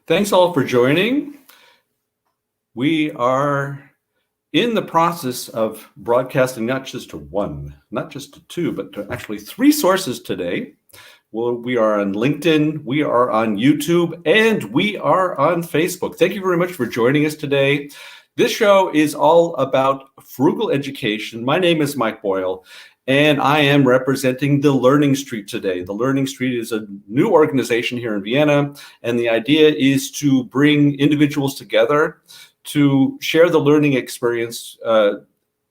Thanks all for joining. We are in the process of broadcasting not just to one, not just to two, but to actually three sources today. Well, we are on LinkedIn, we are on YouTube, and we are on Facebook. Thank you very much for joining us today. This show is all about frugal education. My name is Mike Bole, and I am representing the Learning Street today. The Learning Street is a new organization here in Vienna, and the idea is to bring individuals together to share the learning experience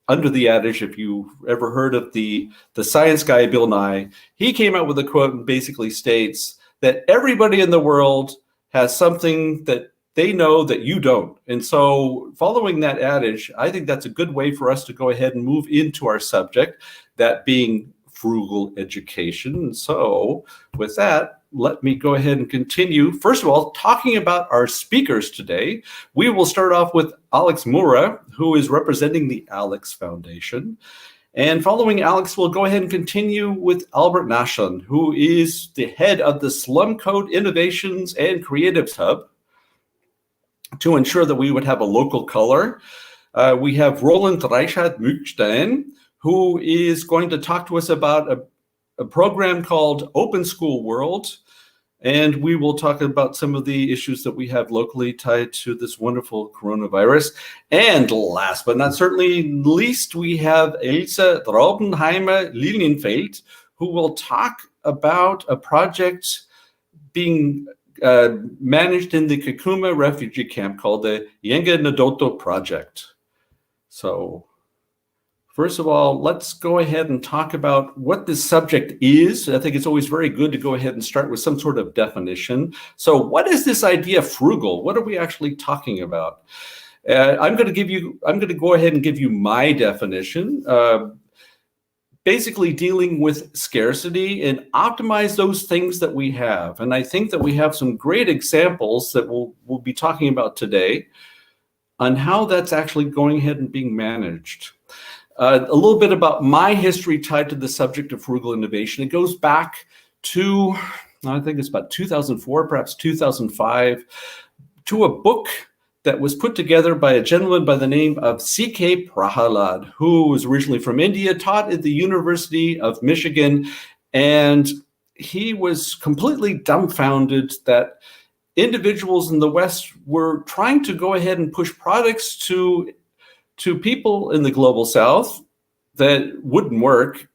under the adage, if you've ever heard of the science guy, Bill Nye. He came out with a quote and basically states that everybody in the world has something that they know that you don't. And so following that adage, I think that's a good way for us to go ahead and move into our subject, that being frugal education. So with that, let me go ahead and continue. First of all, talking about our speakers today, we will start off with Alex Mura, who is representing the Alex Foundation. And following Alex, we'll go ahead and continue with Albert Nashon, who is the head of the Slum Code Innovations and Creatives Hub, to ensure that we would have a local color. We have Roland Reichart-Mückstein, who is going to talk to us about a program called Open School World. And we will talk about some of the issues that we have locally tied to this wonderful coronavirus. And last but not certainly least, we have Elsa Traubenheimer-Lilienfeld, who will talk about a project being managed in the Kakuma refugee camp called the Yenga Ndoto Project. So first of all, let's go ahead and talk about what this subject is. I think it's always very good to go ahead and start with some sort of definition. So what is this idea of frugal? What are we actually talking about? I'm going to go ahead and give you my definition. Basically dealing with scarcity and optimize those things that we have. And I think that we have some great examples that we'll be talking about today on how that's actually going ahead and being managed. A little bit about my history tied to the subject of frugal innovation. It goes back to, I think it's about 2004, perhaps 2005, to a book that was put together by a gentleman by the name of C.K. Prahalad, who was originally from India, taught at the University of Michigan, and he was completely dumbfounded that individuals in the West were trying to go ahead and push products to people in the global South that wouldn't work.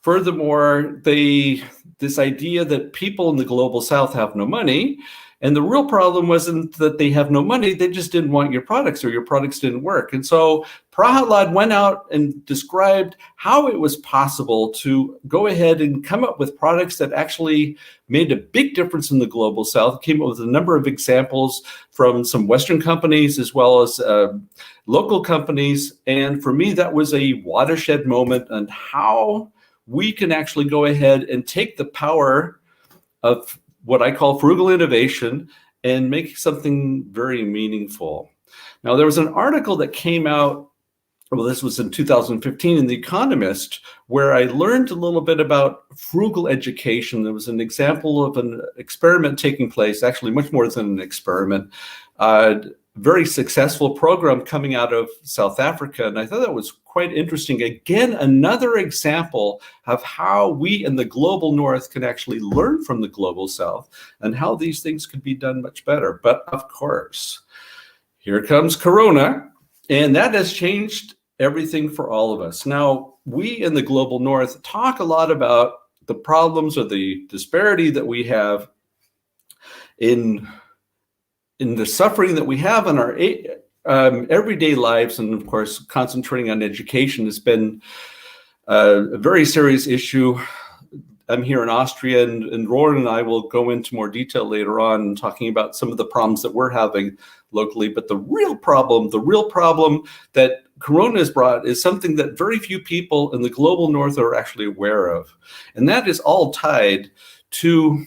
Furthermore, this idea that people in the global South have no money, and the real problem wasn't that they have no money, they just didn't want your products or your products didn't work. And so Prahalad went out and described how it was possible to go ahead and come up with products that actually made a big difference in the global South. Came up with a number of examples from some Western companies as well as local companies. And for me, that was a watershed moment on how we can actually go ahead and take the power of what I call frugal innovation and make something very meaningful. Now, there was an article that came out, well, this was in 2015 in The Economist, where I learned a little bit about frugal education. There was an example of an experiment taking place, actually much more than an experiment, very successful program coming out of South Africa. And I thought that was quite interesting. Again, another example of how we in the global North can actually learn from the global South and how these things could be done much better. But of course, here comes Corona, and that has changed everything for all of us. Now, we in the global North talk a lot about the problems or the disparity that we have in the suffering that we have in our everyday lives. And of course, concentrating on education has been a very serious issue. I'm here in Austria, and Roland and I will go into more detail later on talking about some of the problems that we're having locally. But the real problem that Corona has brought is something that very few people in the global North are actually aware of. And that is all tied to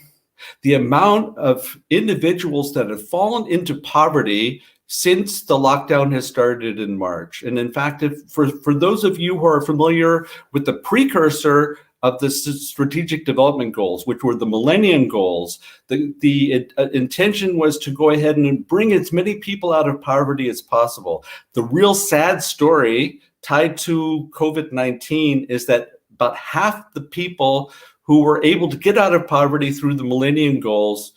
the amount of individuals that have fallen into poverty since the lockdown has started in March. And in fact, for those of you who are familiar with the precursor of the strategic development goals, which were the Millennium Goals. The intention was to go ahead and bring as many people out of poverty as possible. The real sad story tied to COVID-19 is that about half the people who were able to get out of poverty through the Millennium Goals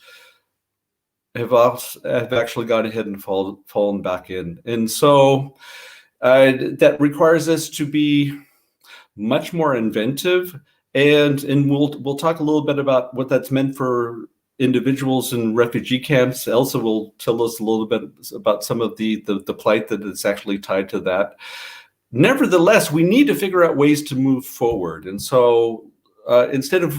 have actually gone ahead and fallen back in. And so that requires us to be much more inventive, and we'll talk a little bit about what that's meant for individuals in refugee camps. Elsa will tell us a little bit about some of the plight that is actually tied to that. Nevertheless, we need to figure out ways to move forward. And so instead of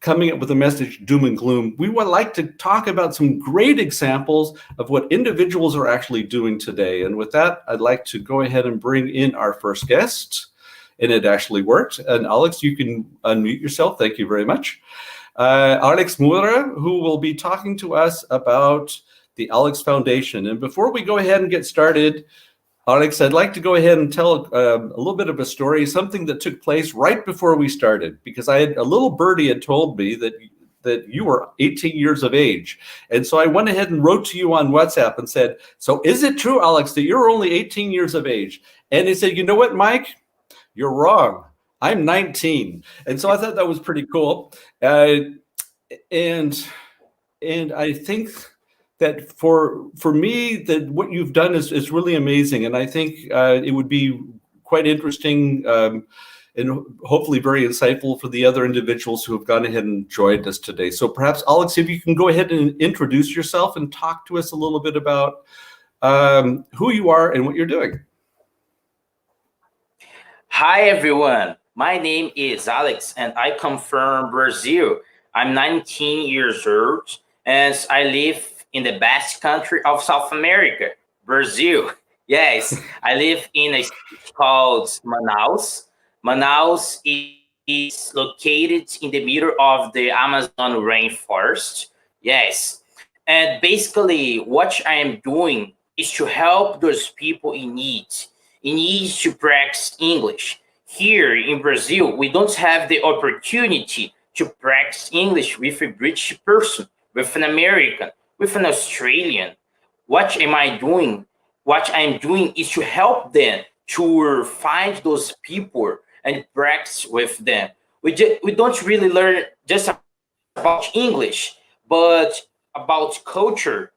coming up with a message doom and gloom, we would like to talk about some great examples of what individuals are actually doing today. And with that, I'd like to go ahead and bring in our first guest. And it actually worked. And Alex, you can unmute yourself. Thank you very much. Alex Mura, who will be talking to us about the Alex Foundation. And before we go ahead and get started, Alex, I'd like to go ahead and tell a little bit of a story, something that took place right before we started, because a little birdie had told me that you were 18 years of age. And so I went ahead and wrote to you on WhatsApp and said, so is it true, Alex, that you're only 18 years of age? And he said, you know what, Mike? You're wrong. I'm 19. And so I thought that was pretty cool. And I think that for me, that what you've done is really amazing. And I think it would be quite interesting and hopefully very insightful for the other individuals who have gone ahead and joined us today. So perhaps, Alex, if you can go ahead and introduce yourself and talk to us a little bit about who you are and what you're doing. Hi, everyone. My name is Alex, and I come from Brazil. I'm 19 years old, and I live in the best country of South America, Brazil. Yes, I live in a city called Manaus. Manaus is located in the middle of the Amazon rainforest. Yes, and basically what I am doing is to help those people in need to practice English. Here in Brazil, we don't have the opportunity to practice English with a British person, with an American, with an Australian. What am I doing? What I'm doing is to help them to find those people and practice with them. We don't really learn just about English, but about culture,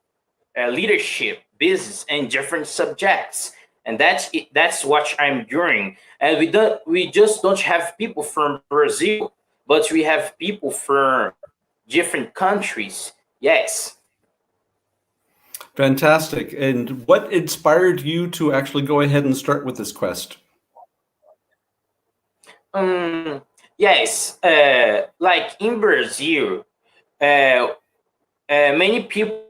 leadership, business, and different subjects. And that's what I'm doing. And we just don't have people from Brazil, but we have people from different countries. Yes. Fantastic. And what inspired you to actually go ahead and start with this quest? Yes. Like in Brazil, many people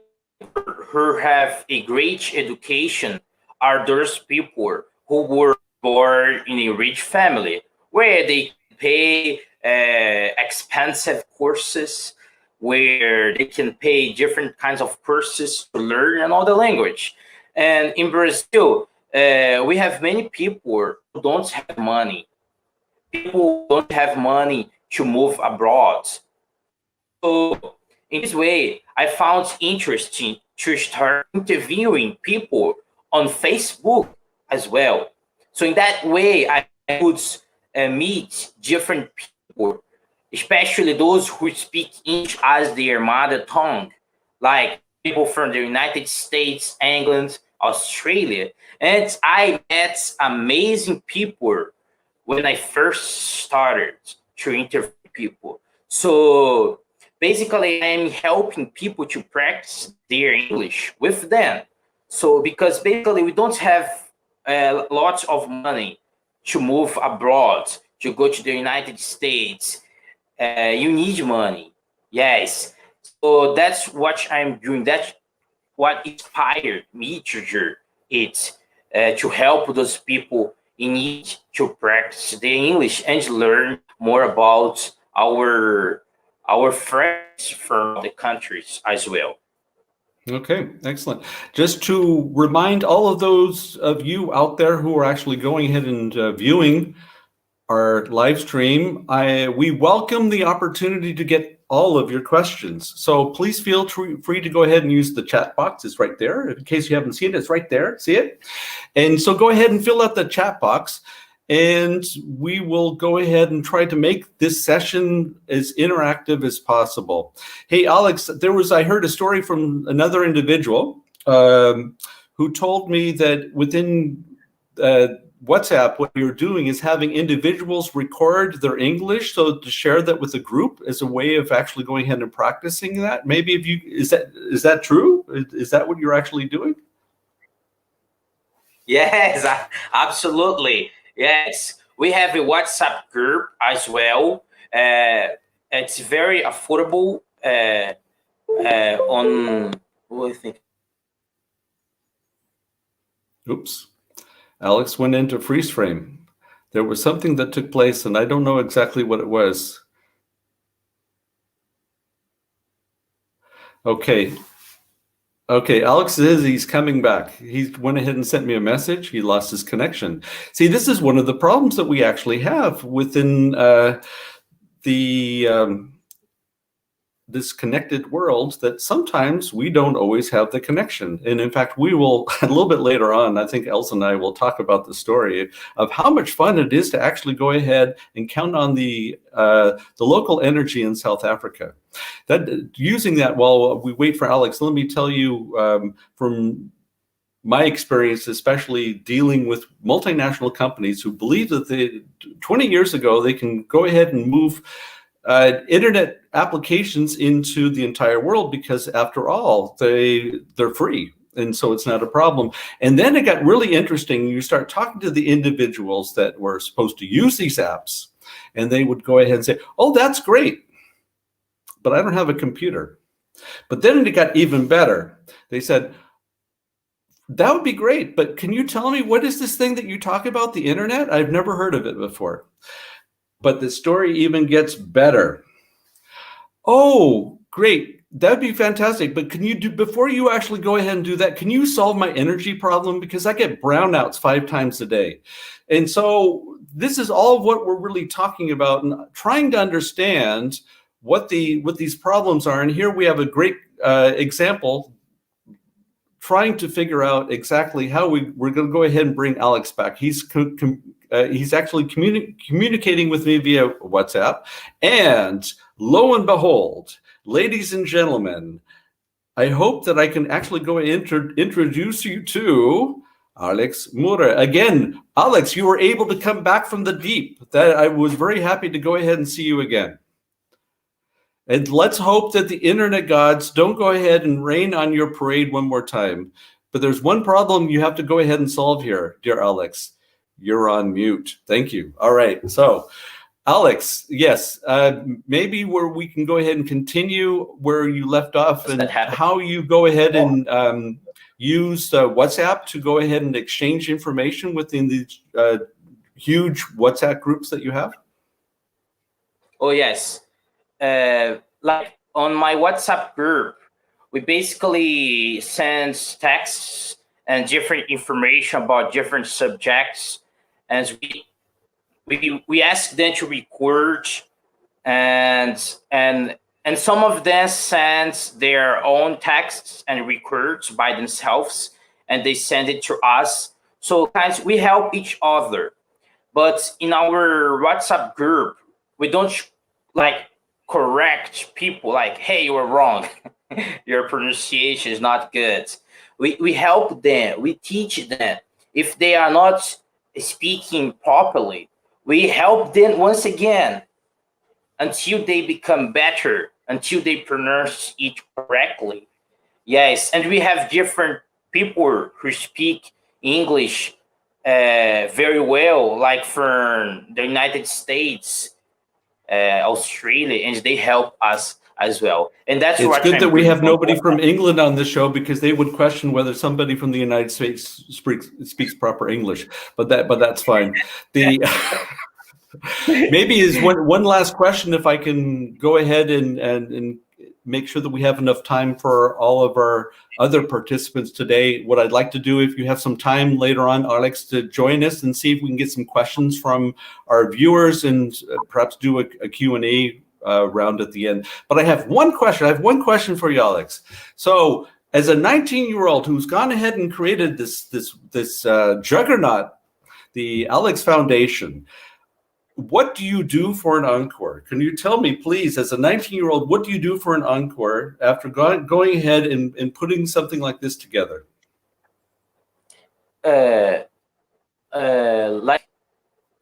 who have a great education are those people who were born in a rich family, where they pay expensive courses, where they can pay different kinds of courses to learn another language. And in Brazil, we have many people who don't have money. People don't have money to move abroad. So in this way, I found interesting to start interviewing people on Facebook as well. So in that way, I could meet different people, especially those who speak English as their mother tongue, like people from the United States, England, Australia. And I met amazing people when I first started to interview people. So basically, I'm helping people to practice their English with them. So because basically we don't have lots of money to move abroad, to go to the United States. You need money. Yes. So that's what I'm doing. That's what inspired me to do it, to help those people in need to practice their English and learn more about our friends from the countries as well. Okay, excellent. Just to remind all of those of you out there who are actually going ahead and viewing our live stream, we welcome the opportunity to get all of your questions. So please feel free to go ahead and use the chat box. It's right there. In case you haven't seen it, it's right there. See it? And so go ahead and fill out the chat box, and we will go ahead and try to make this session as interactive as possible. Hey, Alex, I heard a story from another individual who told me that within WhatsApp, what you're doing is having individuals record their English, so to share that with a group as a way of actually going ahead and practicing that. Maybe is that true? Is that what you're actually doing? Yes, absolutely. Yes, we have a WhatsApp group as well. It's very affordable. On what do you think? Oops. Alex went into freeze frame. There was something that took place, and I don't know exactly what it was. Okay. Okay, Alex says he's coming back. He went ahead and sent me a message. He lost his connection. See, this is one of the problems that we actually have within this connected world, that sometimes we don't always have the connection. And in fact, we will, a little bit later on, I think Elsa and I will talk about the story of how much fun it is to actually go ahead and count on the local energy in South Africa. Using that while we wait for Alex, let me tell you from my experience, especially dealing with multinational companies who believe that 20 years ago, they can go ahead and move internet applications into the entire world because, after all, they're free, and so it's not a problem. And then it got really interesting. You start talking to the individuals that were supposed to use these apps, and they would go ahead and say, "Oh, that's great, but I don't have a computer." But then it got even better. They said, "That would be great, but can you tell me, what is this thing that you talk about, the internet? I've never heard of it before." But the story even gets better. "Oh, great. That'd be fantastic. But can you before you actually go ahead and do that, can you solve my energy problem? Because I get brownouts 5 times a day." And so this is all of what we're really talking about, and trying to understand what these problems are. And here we have a great example, trying to figure out exactly how we're going to go ahead and bring Alex back. He's actually communicating with me via WhatsApp. And lo and behold, ladies and gentlemen, I hope that I can actually go and introduce you to Alex Mura. Again, Alex, you were able to come back from the deep. I was very happy to go ahead and see you again. And let's hope that the internet gods don't go ahead and rain on your parade one more time. But there's one problem you have to go ahead and solve here, dear Alex. You're on mute. Thank you. All right. So, Alex, yes, maybe where we can go ahead and continue where you left off, and how you go ahead and use WhatsApp to go ahead and exchange information within these huge WhatsApp groups that you have. Oh, yes. Like on my WhatsApp group, we basically send texts and different information about different subjects, and we ask them to record, and some of them send their own texts and records by themselves, and they send it to us. So guys, we help each other. But in our WhatsApp group, we don't correct people like, "Hey, you were wrong. Your pronunciation is not good." We help them. We teach them. If they are not speaking properly, we help them once again until they become better, until they pronounce it correctly. Yes, and we have different people who speak English very well, like from the United States, Australia, and they help us as well. And that's it's good that we have nobody from England on this show, because they would question whether somebody from the United States speaks proper English. But that's fine. Maybe is one last question, if I can go ahead and make sure that we have enough time for all of our other participants today. What I'd like to do, if you have some time later on, Alex, to join us and see if we can get some questions from our viewers and perhaps do a Q&A round at the end. But I have one question. I have one question for you, Alex. So as a 19-year-old who's gone ahead and created this juggernaut, the Alex Foundation, what do you do for an encore? Can you tell me, please, as a 19-year-old, what do you do for an encore after going ahead and putting something like this together? Like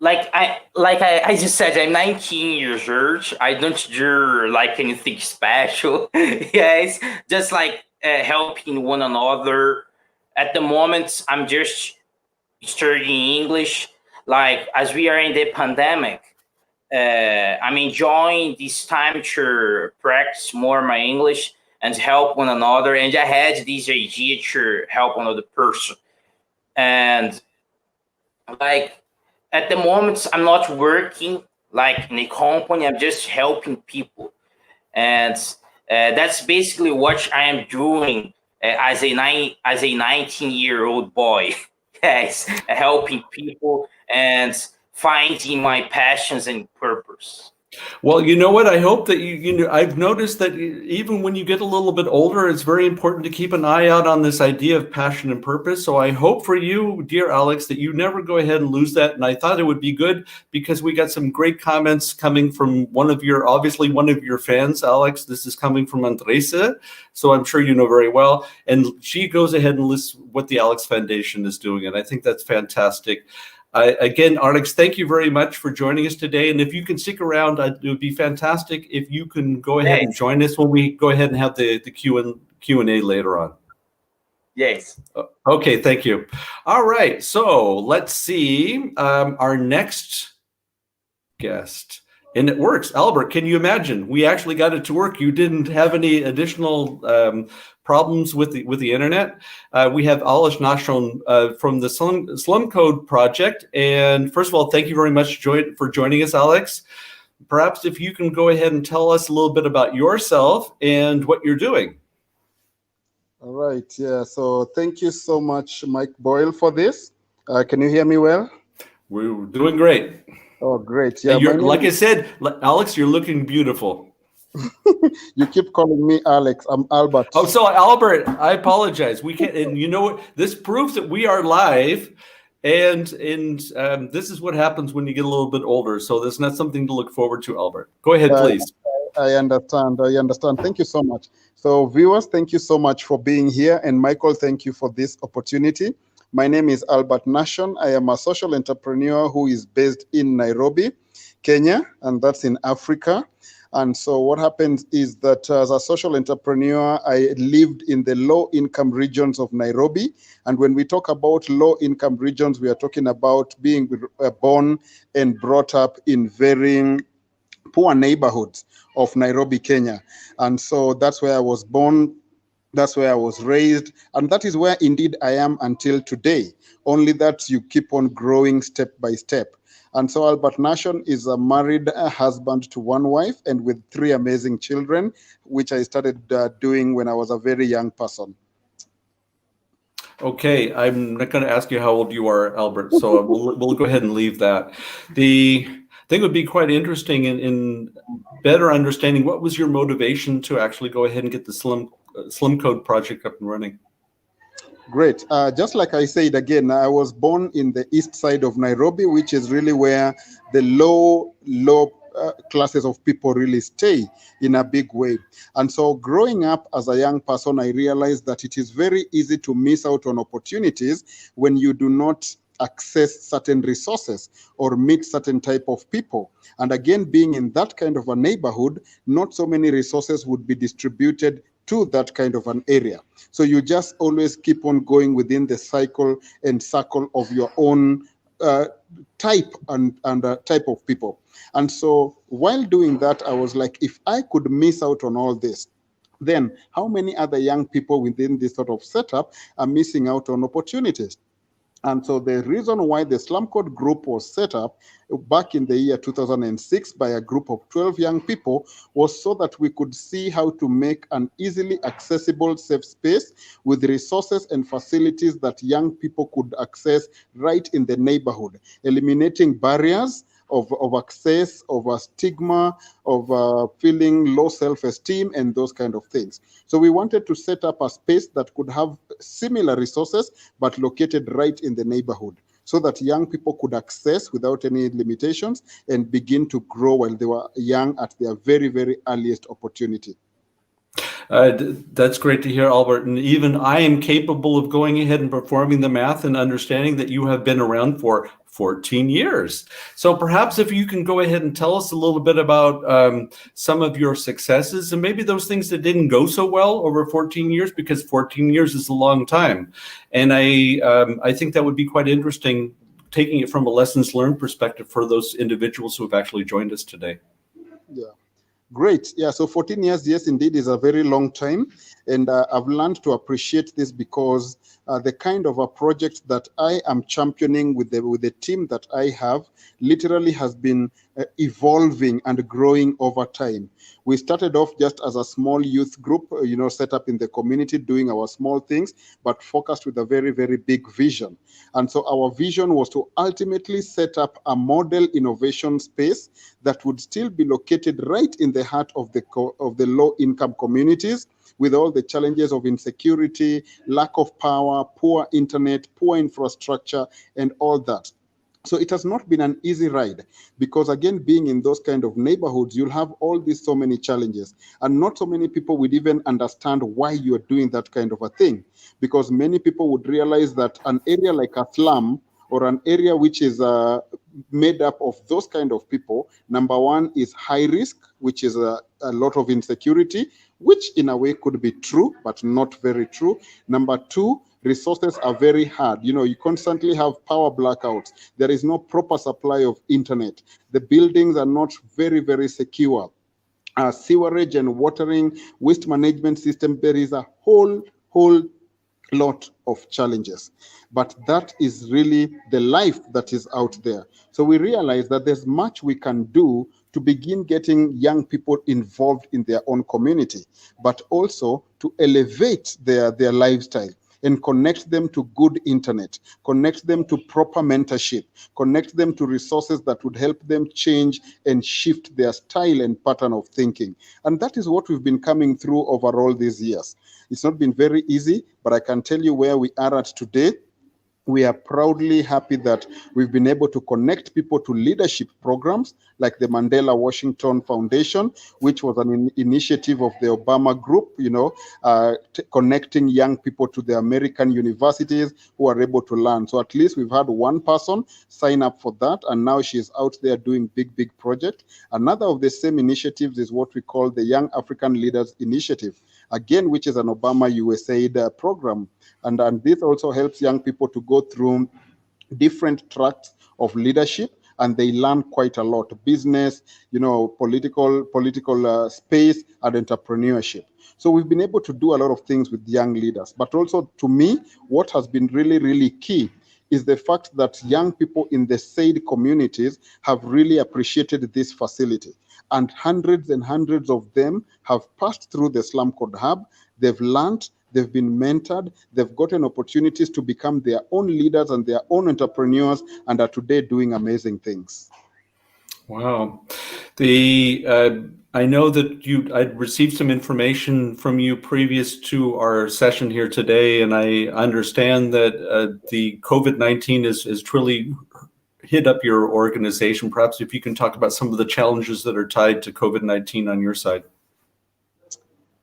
I just said, I'm 19 years old. I don't do like anything special. Yes, just like helping one another. At the moment, I'm just studying English. Like as we are in the pandemic, I'm enjoying this time to practice more my English and help one another. And I had this idea to help another person. And like at the moment, I'm not working like in a company. I'm just helping people, and that's basically what I am doing as a 19-year-old boy. Yes, helping people and finding my passions and purpose. Well, you know what? I hope that I've noticed that even when you get a little bit older, it's very important to keep an eye out on this idea of passion and purpose. So I hope for you, dear Alex, that you never go ahead and lose that. And I thought it would be good because we got some great comments coming from obviously one of your fans, Alex. This is coming from Andresa. So I'm sure you know very well. And she goes ahead and lists what the Alex Foundation is doing. And I think that's fantastic. Again, Alex, thank you very much for joining us today. And if you can stick around, it would be fantastic if you can go ahead and join us when we go ahead and have the Q&A later on. Yes. Okay, thank you. All right, so let's see our next guest. And it works. Albert, can you imagine? We actually got it to work. You didn't have any additional problems with the internet. We have Albert Nashon from the Slum Code project. And first of all, thank you very much for joining us, Alex. Perhaps if you can go ahead and tell us a little bit about yourself and what you're doing. All right. Yeah. So thank you so much, Mike Bole, for this. Can you hear me well? We're doing great. Oh, great. Yeah. Like I said, Alex, you're looking beautiful. You keep calling me Alex. I'm Albert. Oh, so Albert, I apologize. We can't, and you know what? This proves that we are live, and this is what happens when you get a little bit older. So that's not something to look forward to, Albert. Go ahead, please. I understand. Thank you so much. So viewers, thank you so much for being here. And Michael, thank you for this opportunity. My name is Albert Nashon. I am a social entrepreneur who is based in Nairobi, Kenya, and that's in Africa. And so what happens is that as a social entrepreneur, I lived in the low-income regions of Nairobi. And when we talk about low-income regions, we are talking about being born and brought up in very poor neighborhoods of Nairobi, Kenya. And so that's where I was born. That's where I was raised. And that is where indeed I am until today. Only that you keep on growing step by step. And so Albert Nashon is a married husband to one wife and with 3 amazing children, which I started doing when I was a very young person. Okay, I'm not going to ask you how old you are, Albert, so we'll go ahead and leave that. I think it would be quite interesting in better understanding what was your motivation to actually go ahead and get the Slum Code project up and running. Great. Just like I said again, I was born in the east side of Nairobi, which is really where the low classes of people really stay in a big way. And so growing up as a young person, I realized that it is very easy to miss out on opportunities when you do not access certain resources or meet certain type of people. And again, being in that kind of a neighborhood, not so many resources would be distributed to that kind of an area. So you just always keep on going within the cycle and circle of your own type and type of people. And so while doing that, I was like, if I could miss out on all this, then how many other young people within this sort of setup are missing out on opportunities? And so the reason why the Slum Code group was set up back in the year 2006 by a group of 12 young people was so that we could see how to make an easily accessible safe space with resources and facilities that young people could access right in the neighborhood, eliminating barriers of access, of a stigma, of feeling low self-esteem, and those kind of things. So we wanted to set up a space that could have similar resources, but located right in the neighborhood, so that young people could access without any limitations and begin to grow while they were young at their very, very earliest opportunity. That's great to hear, Albert. And even I am capable of going ahead and performing the math and understanding that you have been around for 14 years. So perhaps if you can go ahead and tell us a little bit about some of your successes and maybe those things that didn't go so well over 14 years, because 14 years is a long time. And I think that would be quite interesting, taking it from a lessons learned perspective for those individuals who have actually joined us today. Yeah. Great. Yeah, so 14 years, yes, indeed, is a very long time. And I've learned to appreciate this because the kind of a project that I am championing with the team that I have literally has been evolving and growing over time. We started off just as a small youth group, set up in the community, doing our small things, but focused with a very, very big vision. And so our vision was to ultimately set up a model innovation space that would still be located right in the heart of the low-income communities, with all the challenges of insecurity, lack of power, poor internet, poor infrastructure, and all that. So it has not been an easy ride because, again, being in those kind of neighborhoods, you'll have all these so many challenges. And not so many people would even understand why you are doing that kind of a thing, because many people would realize that an area like a slum or an area which is made up of those kind of people, number one is high risk, which is a lot of insecurity, which in a way could be true, but not very true. Number two, resources are very hard. You constantly have power blackouts. There is no proper supply of internet. The buildings are not very, very secure. Sewerage and watering, waste management system, there is a whole lot of challenges. But that is really the life that is out there. So we realize that there's much we can do to begin getting young people involved in their own community, but also to elevate their lifestyle and connect them to good internet, connect them to proper mentorship, connect them to resources that would help them change and shift their style and pattern of thinking. And that is what we've been coming through over all these years. It's not been very easy, but I can tell you where we are at today. We are proudly happy that we've been able to connect people to leadership programs like the Mandela Washington Foundation, which was an initiative of the Obama group, connecting young people to the American universities who are able to learn. So at least we've had one person sign up for that, and now she's out there doing big projects. Another of the same initiatives is what we call the Young African Leaders Initiative, again, which is an Obama USAID program. And this also helps young people to go through different tracks of leadership, and they learn quite a lot: business, political space, and entrepreneurship. So we've been able to do a lot of things with young leaders. But also, to me, what has been really, really key is the fact that young people in the SAID communities have really appreciated this facility. And hundreds and hundreds of them have passed through the Slum Code Hub. They've learned, they've been mentored, they've gotten opportunities to become their own leaders and their own entrepreneurs, and are today doing amazing things. Wow. I know that I'd received some information from you previous to our session here today, and I understand that the COVID-19 is truly hit up your organization. Perhaps if you can talk about some of the challenges that are tied to COVID-19 on your side.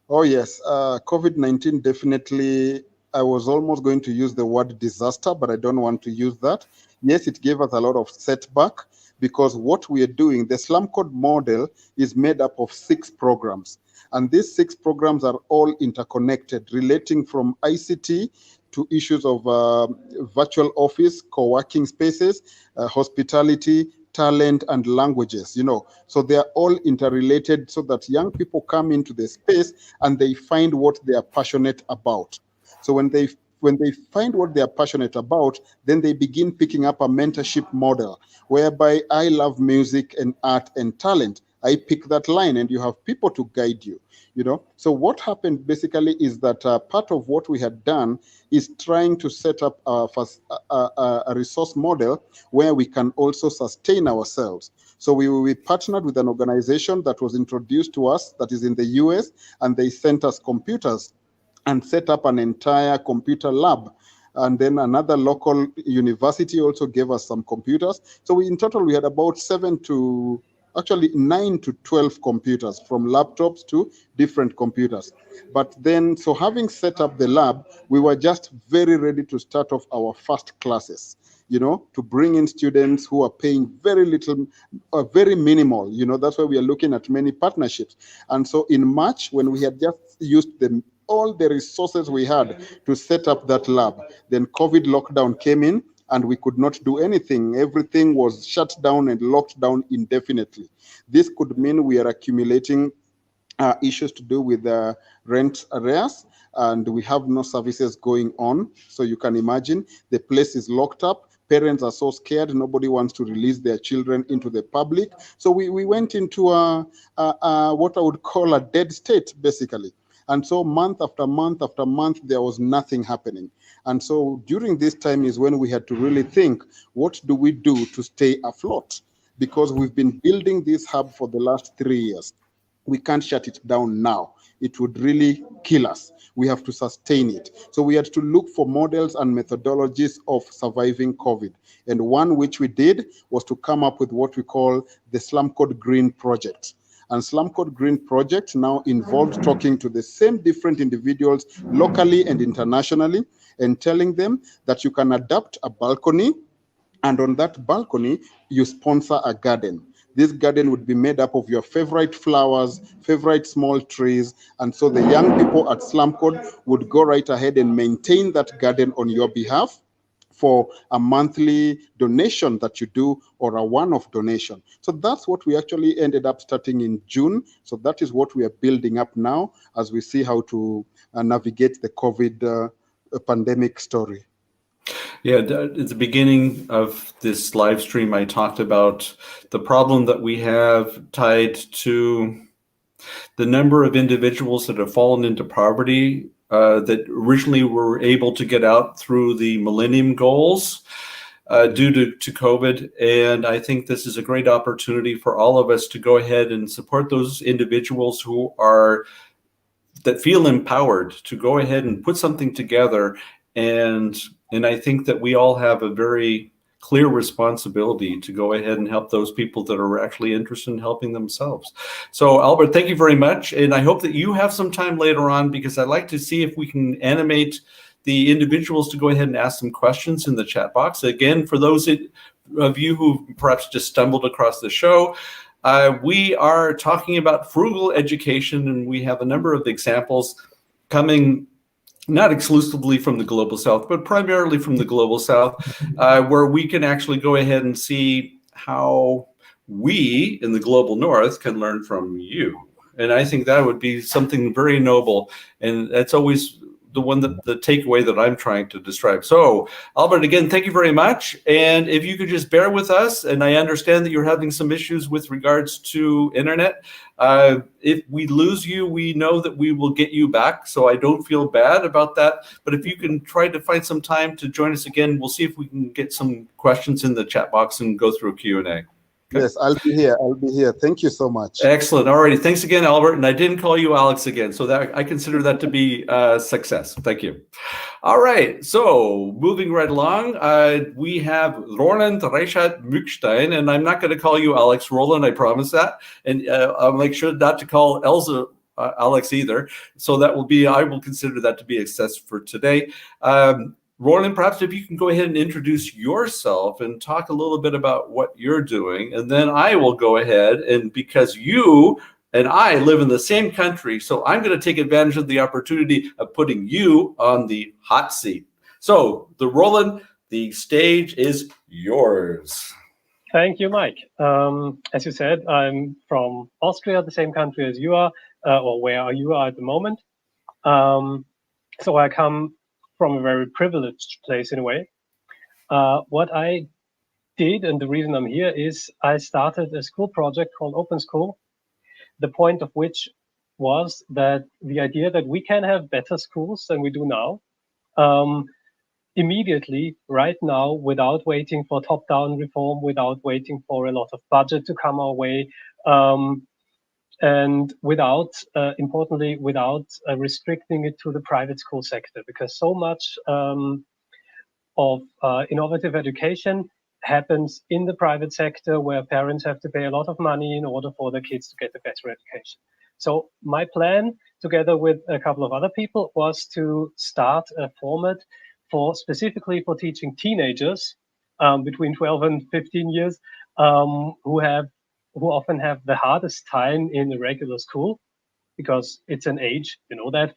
Oh, yes. COVID-19 definitely, I was almost going to use the word disaster, but I don't want to use that. Yes, it gave us a lot of setback, because what we are doing, the Slum Code model is made up of 6 programs. And these 6 programs are all interconnected, relating from ICT to issues of virtual office, co-working spaces, hospitality, talent, and languages, So they are all interrelated so that young people come into the space and they find what they are passionate about. So when they when they find what they are passionate about, then they begin picking up a mentorship model whereby I love music and art and talent. I pick that line and you have people to guide you, So what happened basically is that part of what we had done is trying to set up a resource model where we can also sustain ourselves. So we partnered with an organization that was introduced to us that is in the US, and they sent us computers and set up an entire computer lab. And then another local university also gave us some computers. So in total, we had about 9 to 12 computers, from laptops to different computers. But then, so having set up the lab, we were just very ready to start off our first classes, to bring in students who are paying very little, very minimal. That's why we are looking at many partnerships. And so in March, when we had just used all the resources we had to set up that lab, then COVID lockdown came in, and we could not do anything. Everything was shut down and locked down indefinitely. This could mean we are accumulating issues to do with rent arrears, and we have no services going on. So you can imagine the place is locked up. Parents are so scared. Nobody wants to release their children into the public. So we went into what I would call a dead state, basically. And so month after month after month, there was nothing happening. And so during this time is when we had to really think, what do we do to stay afloat? Because we've been building this hub for the last 3 years. We can't shut it down now. It would really kill us. We have to sustain it. So we had to look for models and methodologies of surviving COVID. And one which we did was to come up with what we call the Slum Code Green Project. And Slum Code Green Project now involved talking to the same different individuals locally and internationally, and telling them that you can adapt a balcony, and on that balcony, you sponsor a garden. This garden would be made up of your favorite flowers, favorite small trees, and so the young people at Slum Code would go right ahead and maintain that garden on your behalf for a monthly donation that you do, or a one-off donation. So that's what we actually ended up starting in June. So that is what we are building up now as we see how to navigate the COVID pandemic story. Yeah, at the beginning of this live stream, I talked about the problem that we have tied to the number of individuals that have fallen into poverty that originally were able to get out through the Millennium Goals due to COVID. And I think this is a great opportunity for all of us to go ahead and support those individuals that feel empowered to go ahead and put something together. And I think that we all have a very clear responsibility to go ahead and help those people that are actually interested in helping themselves. So Albert, thank you very much. And I hope that you have some time later on, because I'd like to see if we can animate the individuals to go ahead and ask some questions in the chat box. Again, for those of you who perhaps just stumbled across the show, we are talking about frugal education, and we have a number of examples coming not exclusively from the Global South, but primarily from the Global South, where we can actually go ahead and see how we in the Global North can learn from you. And I think that would be something very noble. And that's always the takeaway that I'm trying to describe. So Albert, again, thank you very much. And if you could just bear with us, and I understand that you're having some issues with regards to internet. If we lose you, we know that we will get you back. So I don't feel bad about that. But if you can try to find some time to join us again, we'll see if we can get some questions in the chat box and go through a Q&A. Okay. Yes, I'll be here. Thank you so much. Excellent. All righty. Thanks again, Albert. And I didn't call you Alex again, so that I consider that to be a success. Thank you. All right. So moving right along, we have Roland Reichart-Mückstein, and I'm not going to call you Alex. Roland, I promise that. And I'll make sure not to call Elsa Alex either. So that will be, I will consider that to be a success for today. Roland, perhaps if you can go ahead and introduce yourself and talk a little bit about what you're doing, and then I will go ahead, and because you and I live in the same country, so I'm going to take advantage of the opportunity of putting you on the hot seat. So, Roland, the stage is yours. Thank you, Mike. As you said, I'm from Austria, the same country as you are, or where you are at the moment. So I come from a very privileged place in a way. What I did, and the reason I'm here, is I started a school project called Open School, the point of which was that the idea that we can have better schools than we do now, immediately, right now, without waiting for top-down reform, without waiting for a lot of budget to come our way, and without, importantly, without restricting it to the private school sector, because so much of innovative education happens in the private sector, where parents have to pay a lot of money in order for their kids to get a better education. So my plan, together with a couple of other people, was to start a format specifically for teaching teenagers between 12 and 15 years who often have the hardest time in a regular school, because it's an age, you know that,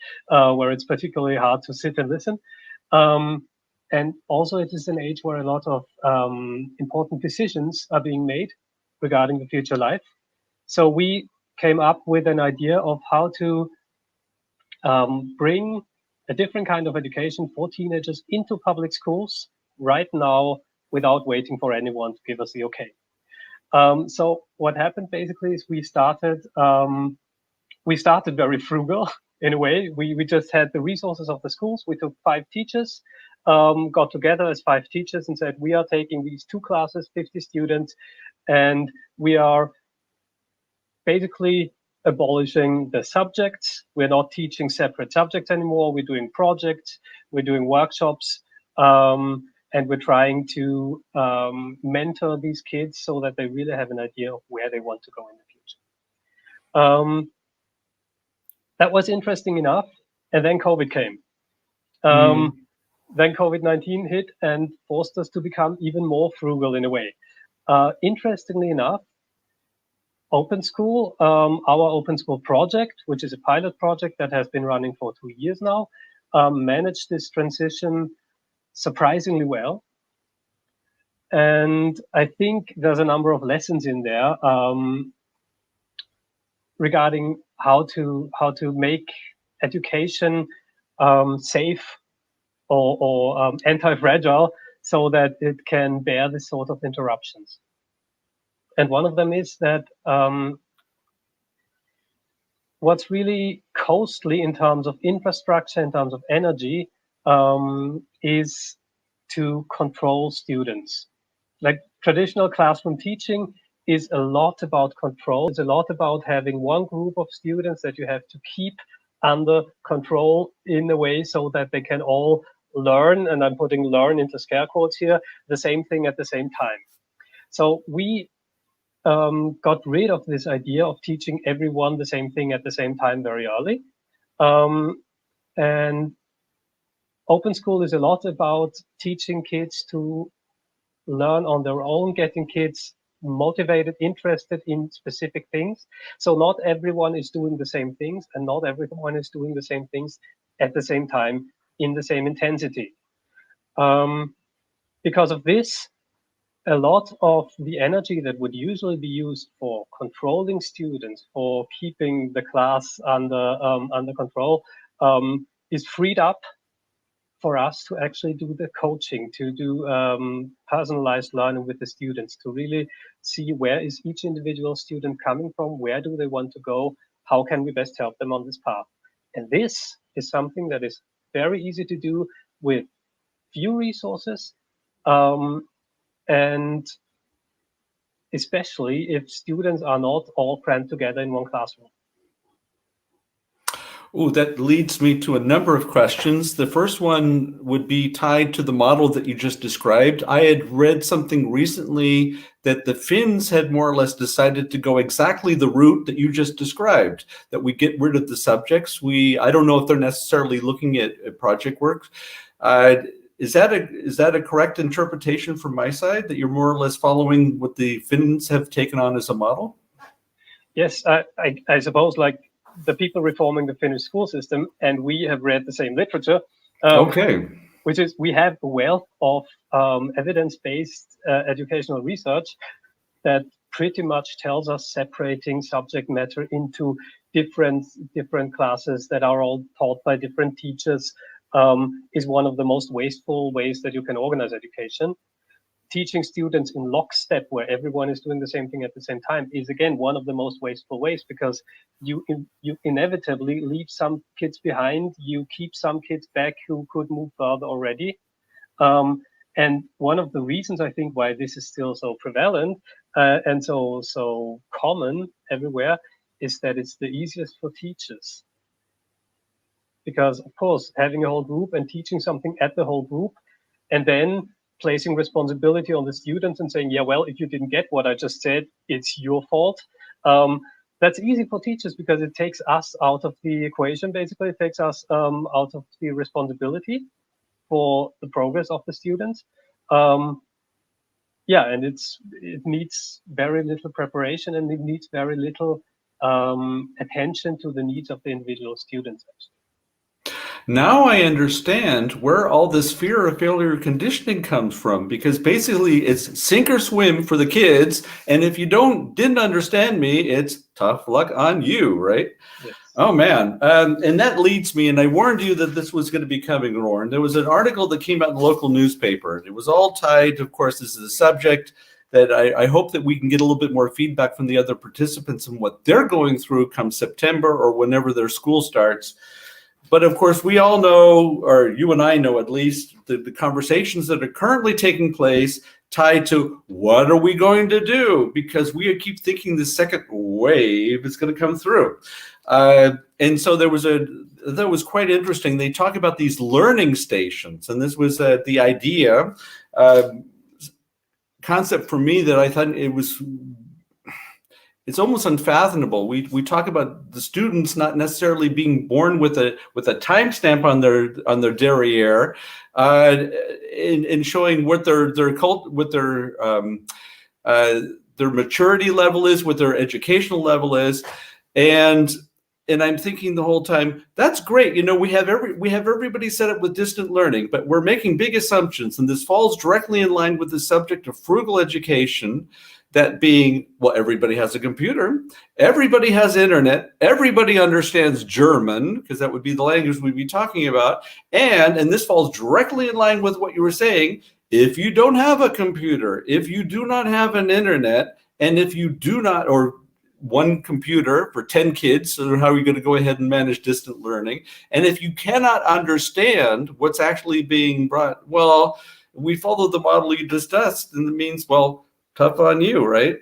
where it's particularly hard to sit and listen. And also it is an age where a lot of important decisions are being made regarding the future life. So we came up with an idea of how to bring a different kind of education for teenagers into public schools right now without waiting for anyone to give us the okay. So what happened basically is we started very frugal in a way. We just had the resources of the schools. We took 5 teachers, got together as 5 teachers and said, we are taking these 2 classes, 50 students, and we are basically abolishing the subjects. We're not teaching separate subjects anymore. We're doing projects, we're doing workshops, and we're trying to mentor these kids so that they really have an idea of where they want to go in the future. That was interesting enough. And then COVID came. Then COVID-19 hit and forced us to become even more frugal in a way. Interestingly enough, Open School, our Open School project, which is a pilot project that has been running for 2 years now, managed this transition surprisingly well. And I think there's a number of lessons in there regarding how to make education safe or anti-fragile, so that it can bear this sort of interruptions. And one of them is that what's really costly in terms of infrastructure, in terms of energy, is to control students. Like traditional classroom teaching is a lot about control. It's a lot about having one group of students that you have to keep under control in a way so that they can all learn, and I'm putting learn into scare quotes here, the same thing at the same time. So we got rid of this idea of teaching everyone the same thing at the same time very early. And Open School is a lot about teaching kids to learn on their own, getting kids motivated, interested in specific things. So not everyone is doing the same things, and not everyone is doing the same things at the same time in the same intensity. Because of this, a lot of the energy that would usually be used for controlling students, for keeping the class under control, is freed up for us to actually do the coaching, to do personalized learning with the students, to really see where is each individual student coming from, where do they want to go, how can we best help them on this path. And this is something that is very easy to do with few resources, and especially if students are not all crammed together in one classroom. Oh, that leads me to a number of questions. The first one would be tied to the model that you just described. I had read something recently that the Finns had more or less decided to go exactly the route that you just described, that we get rid of the subjects. I don't know if they're necessarily looking at project work. Is that a correct interpretation from my side, that you're more or less following what the Finns have taken on as a model? Yes, I suppose, like, the people reforming the Finnish school system, and we have read the same literature. Okay. Which is, we have a wealth of evidence-based educational research that pretty much tells us separating subject matter into different classes that are all taught by different teachers is one of the most wasteful ways that you can organize education. Teaching students in lockstep, where everyone is doing the same thing at the same time, is again one of the most wasteful ways, because you inevitably leave some kids behind. You keep some kids back who could move further already. And one of the reasons I think why this is still so prevalent and so common everywhere is that it's the easiest for teachers. Because of course, having a whole group and teaching something at the whole group, and then placing responsibility on the students and saying, yeah, well, if you didn't get what I just said, it's your fault. That's easy for teachers because it takes us out of the equation, basically. It takes us out of the responsibility for the progress of the students. Yeah, and it needs very little preparation, and it needs very little attention to the needs of the individual students. Now I understand where all this fear of failure conditioning comes from, because basically it's sink or swim for the kids, and if you didn't understand me, it's tough luck on you, right? Yes. Oh man, and that leads me, and I warned you that this was going to be coming, Roland. There was an article that came out in the local newspaper. It was all tied, of course, this is a subject that I hope that we can get a little bit more feedback from the other participants and what they're going through come September or whenever their school starts. But of course, we all know, or you and I know at least, the conversations that are currently taking place tied to what are we going to do? Because we keep thinking the second wave is going to come through. And so that was quite interesting. They talk about these learning stations, and this was the idea, concept for me that I thought it's almost unfathomable. We talk about the students not necessarily being born with a timestamp on their derriere, in showing what their maturity level is, what their educational level is, and I'm thinking the whole time, that's great. You know, we have everybody set up with distant learning, but we're making big assumptions, and this falls directly in line with the subject of frugal education. That being, well, everybody has a computer, everybody has internet, everybody understands German, because that would be the language we'd be talking about. And this falls directly in line with what you were saying. If you don't have a computer, if you do not have an internet, and if you do not, or one computer for 10 kids, so how are you going to go ahead and manage distant learning? And if you cannot understand what's actually being brought, well, we follow the model you discussed, and it means, well, tough on you, right?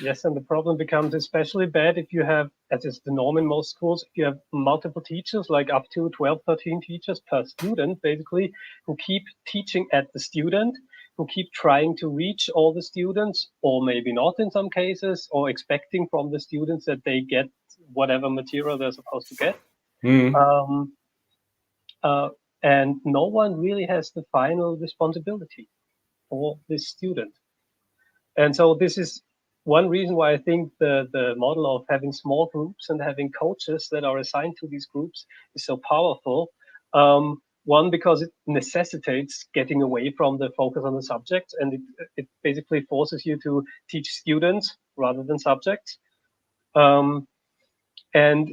Yes, and the problem becomes especially bad if you have, as is the norm in most schools, if you have multiple teachers, like up to 12, 13 teachers per student, basically, who keep teaching at the student, who keep trying to reach all the students, or maybe not in some cases, or expecting from the students that they get whatever material they're supposed to get. And no one really has the final responsibility for this student. And so this is one reason why I think the model of having small groups and having coaches that are assigned to these groups is so powerful. One, because it necessitates getting away from the focus on the subject, and it basically forces you to teach students rather than subjects. And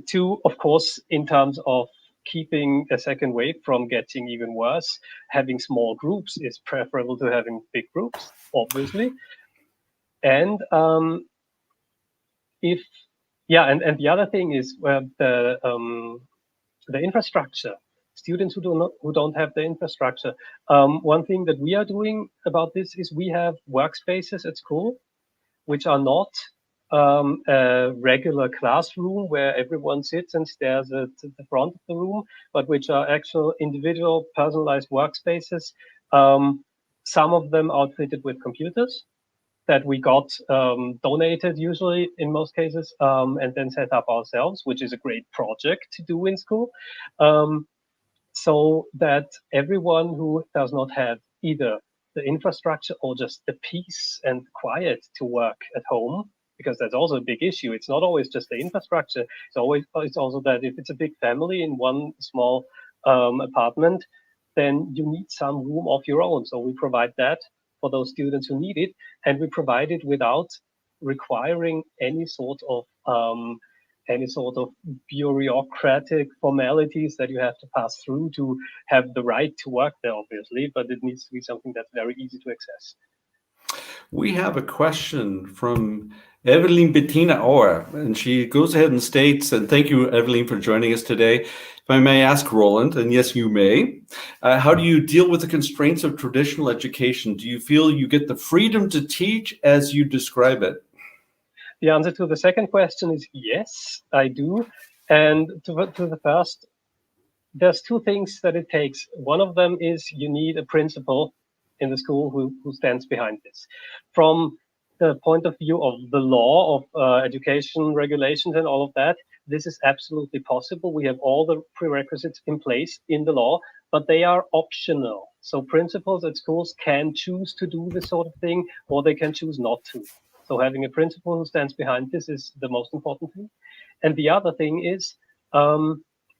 two, of course, in terms of keeping a second wave from getting even worse, having small groups is preferable to having big groups, obviously. And and the other thing is the infrastructure. Students who don't have the infrastructure. One thing that we are doing about this is we have workspaces at school, which are not a regular classroom where everyone sits and stares at the front of the room, but which are actual individual personalized workspaces. Some of them outfitted with computers that we got donated, usually in most cases, and then set up ourselves, which is a great project to do in school. So that everyone who does not have either the infrastructure or just the peace and quiet to work at home, because that's also a big issue. It's not always just the infrastructure. It's also that if it's a big family in one small apartment, then you need some room of your own. So we provide that for those students who need it, and we provide it without requiring any sort of any sort of bureaucratic formalities that you have to pass through to have the right to work there, obviously, but it needs to be something that's very easy to access. We have a question from Evelyn Bettina Auer, and she goes ahead and states, and thank you, Evelyn, for joining us today. If I may ask Roland, and yes, you may, how do you deal with the constraints of traditional education? Do you feel you get the freedom to teach as you describe it? The answer to the second question is yes, I do. And to the first, there's two things that it takes. One of them is you need a principal in the school who stands behind this. From the point of view of the law of education regulations and all of that, this is absolutely possible. We have all the prerequisites in place in the law, but they are optional. So principals at schools can choose to do this sort of thing, or they can choose not to. So having a principal who stands behind this is the most important thing. And the other thing is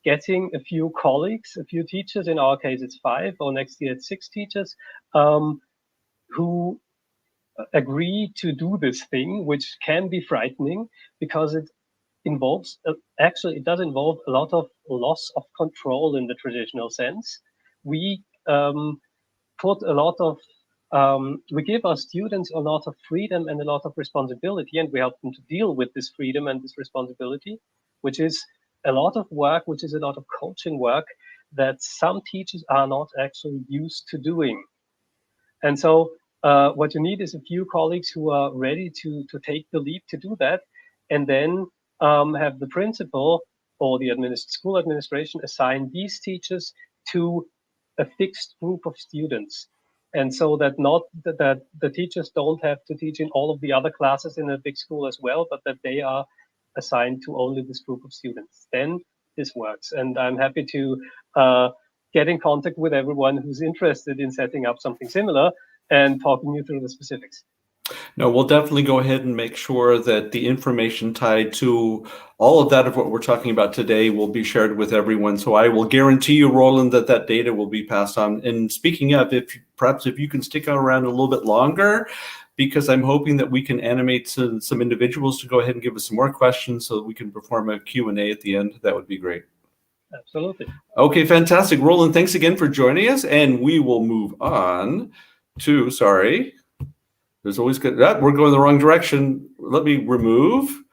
getting a few colleagues, a few teachers, in our case it's 5, or next year it's 6 teachers, who agree to do this thing, which can be frightening because it involves, actually it does involve a lot of loss of control in the traditional sense. We put a lot of, we give our students a lot of freedom and a lot of responsibility, and we help them to deal with this freedom and this responsibility, which is a lot of work, which is a lot of coaching work that some teachers are not actually used to doing. And so what you need is a few colleagues who are ready to take the leap to do that, and then have the principal or the school administration assign these teachers to a fixed group of students. And so that that the teachers don't have to teach in all of the other classes in a big school as well, but that they are assigned to only this group of students. Then this works. And I'm happy to get in contact with everyone who's interested in setting up something similar and talking you through the specifics. No, we'll definitely go ahead and make sure that the information tied to all of that of what we're talking about today will be shared with everyone. So I will guarantee you, Roland, that that data will be passed on. And speaking of, perhaps if you can stick around a little bit longer, because I'm hoping that we can animate some individuals to go ahead and give us some more questions so that we can perform a Q&A at the end. That would be great. Absolutely. Okay, fantastic. Roland, thanks again for joining us. And we will move on to, sorry. There's always good. We're going the wrong direction. Let me remove.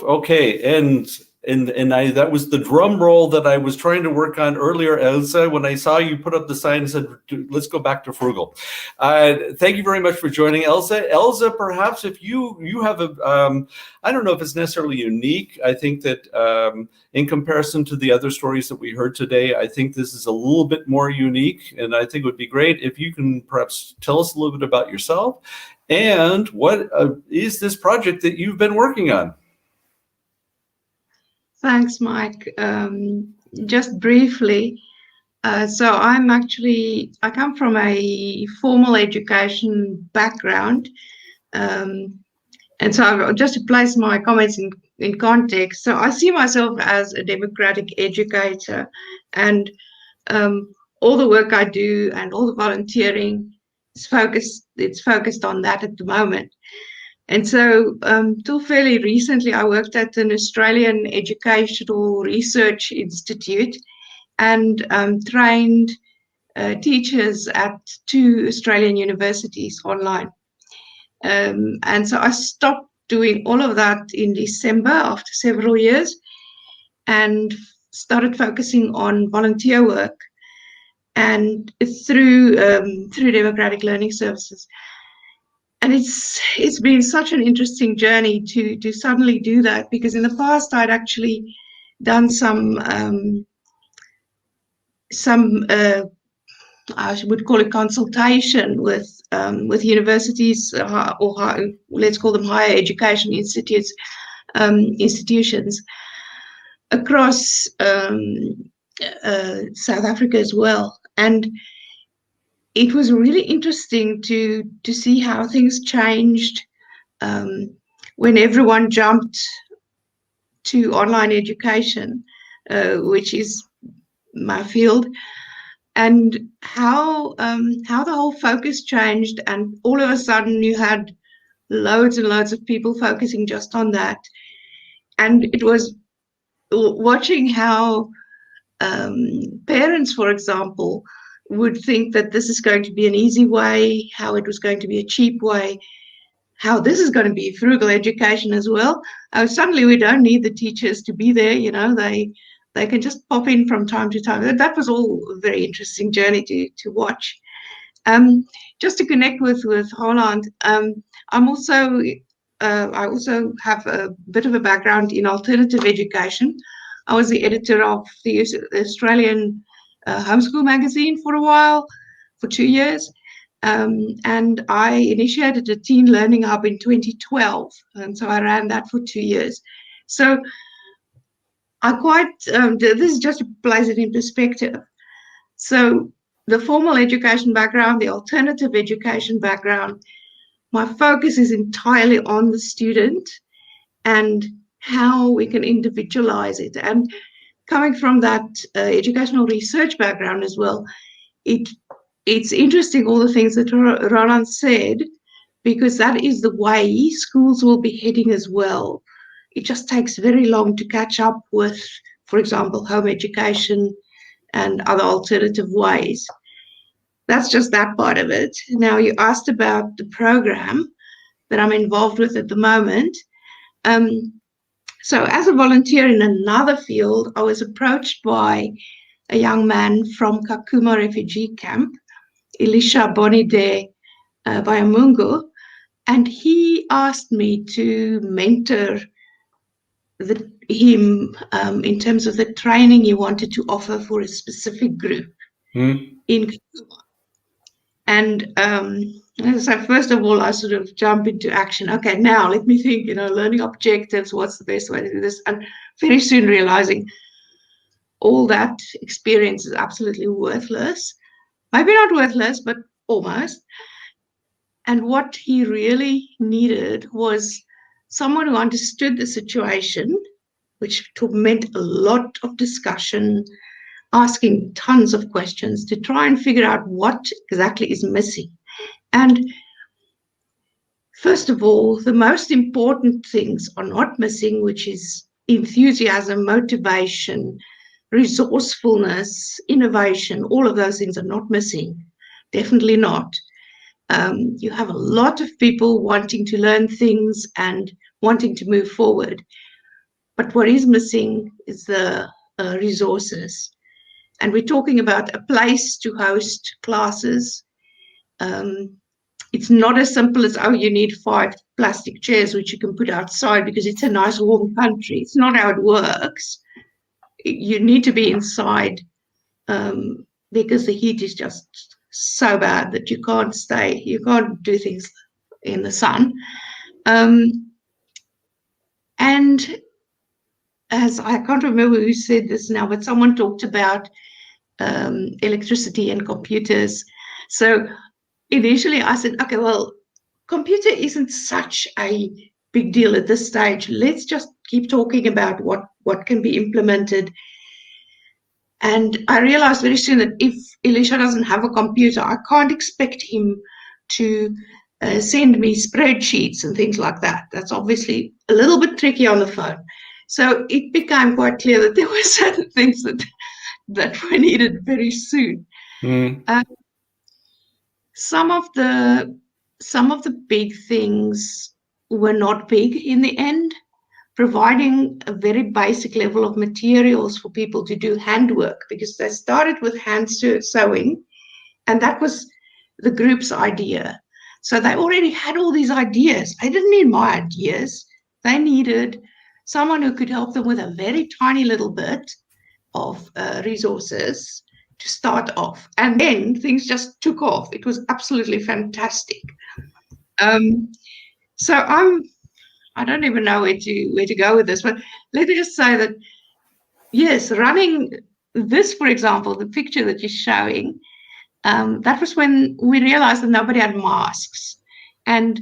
Okay, and that was the drum roll that I was trying to work on earlier, Elsa. When I saw you put up the sign and said, "Let's go back to Frugal." Thank you very much for joining, Elsa. Elsa, perhaps if you have a, I don't know if it's necessarily unique. I think that in comparison to the other stories that we heard today, I think this is a little bit more unique, and I think it would be great if you can perhaps tell us a little bit about yourself and what is this project that you've been working on. Thanks, Mike. Just briefly, so I come from a formal education background. And so just to place my comments in context, so I see myself as a democratic educator, and all the work I do and all the volunteering is focused on that at the moment. And so till fairly recently, I worked at an Australian educational research institute and trained teachers at 2 Australian universities online. And so I stopped doing all of that in December after several years and started focusing on volunteer work and through Democratic Learning Services. And it's been such an interesting journey to suddenly do that, because in the past I'd actually done some I would call it consultation with universities or let's call them higher education institutions across South Africa as well. And it was really interesting to see how things changed when everyone jumped to online education, which is my field, and how the whole focus changed, and all of a sudden you had loads and loads of people focusing just on that. And it was watching how parents, for example, would think that this is going to be an easy way, how it was going to be a cheap way, how this is going to be frugal education as well. Suddenly we don't need the teachers to be there, they can just pop in from time to time. That was all a very interesting journey to watch. Just to connect with Roland, I also have a bit of a background in alternative education. I was the editor of the Australian homeschool magazine for a while, for 2 years. And I initiated a teen learning hub in 2012. And so I ran that for 2 years. So this just to place it in perspective. So the formal education background, the alternative education background, my focus is entirely on the student and how we can individualize it. And coming from that educational research background as well, it's interesting all the things that Roland said, because that is the way schools will be heading as well. It just takes very long to catch up with, for example, home education and other alternative ways. That's just that part of it. Now, you asked about the program that I'm involved with at the moment. So as a volunteer in another field, I was approached by a young man from Kakuma refugee camp, Elisha Bonide Bayamungu, and he asked me to mentor him in terms of the training he wanted to offer for a specific group in Kakuma. And so first of all, I sort of jump into action. Okay, now let me think, learning objectives, what's the best way to do this? And very soon realizing all that experience is absolutely worthless. Maybe not worthless, but almost. And what he really needed was someone who understood the situation, which meant a lot of discussion, asking tons of questions to try and figure out what exactly is missing. And first of all, the most important things are not missing, which is enthusiasm, motivation, resourcefulness, innovation. All of those things are not missing. Definitely not. You have a lot of people wanting to learn things and wanting to move forward. But what is missing is the resources. And we're talking about a place to host classes. It's not as simple as, you need 5 plastic chairs, which you can put outside because it's a nice warm country. It's not how it works. You need to be inside because the heat is just so bad that you can't do things in the sun. And as I can't remember who said this now, but someone talked about electricity and computers. So initially I said, okay, well, computer isn't such a big deal at this stage. Let's just keep talking about what can be implemented. And I realized very soon that if Elisha doesn't have a computer, I can't expect him to send me spreadsheets and things like that. That's obviously a little bit tricky on the phone. So it became quite clear that there were certain things that were needed very soon. Some of the big things were not big in the end. Providing a very basic level of materials for people to do handwork, because they started with hand sewing, and that was the group's idea. So they already had all these ideas. They didn't need my ideas. They needed someone who could help them with a very tiny little bit of resources to start off. And then things just took off. It was absolutely fantastic. So I don't even know where to go with this, but let me just say that, yes, running this, for example, the picture that you're showing, that was when we realized that nobody had masks. And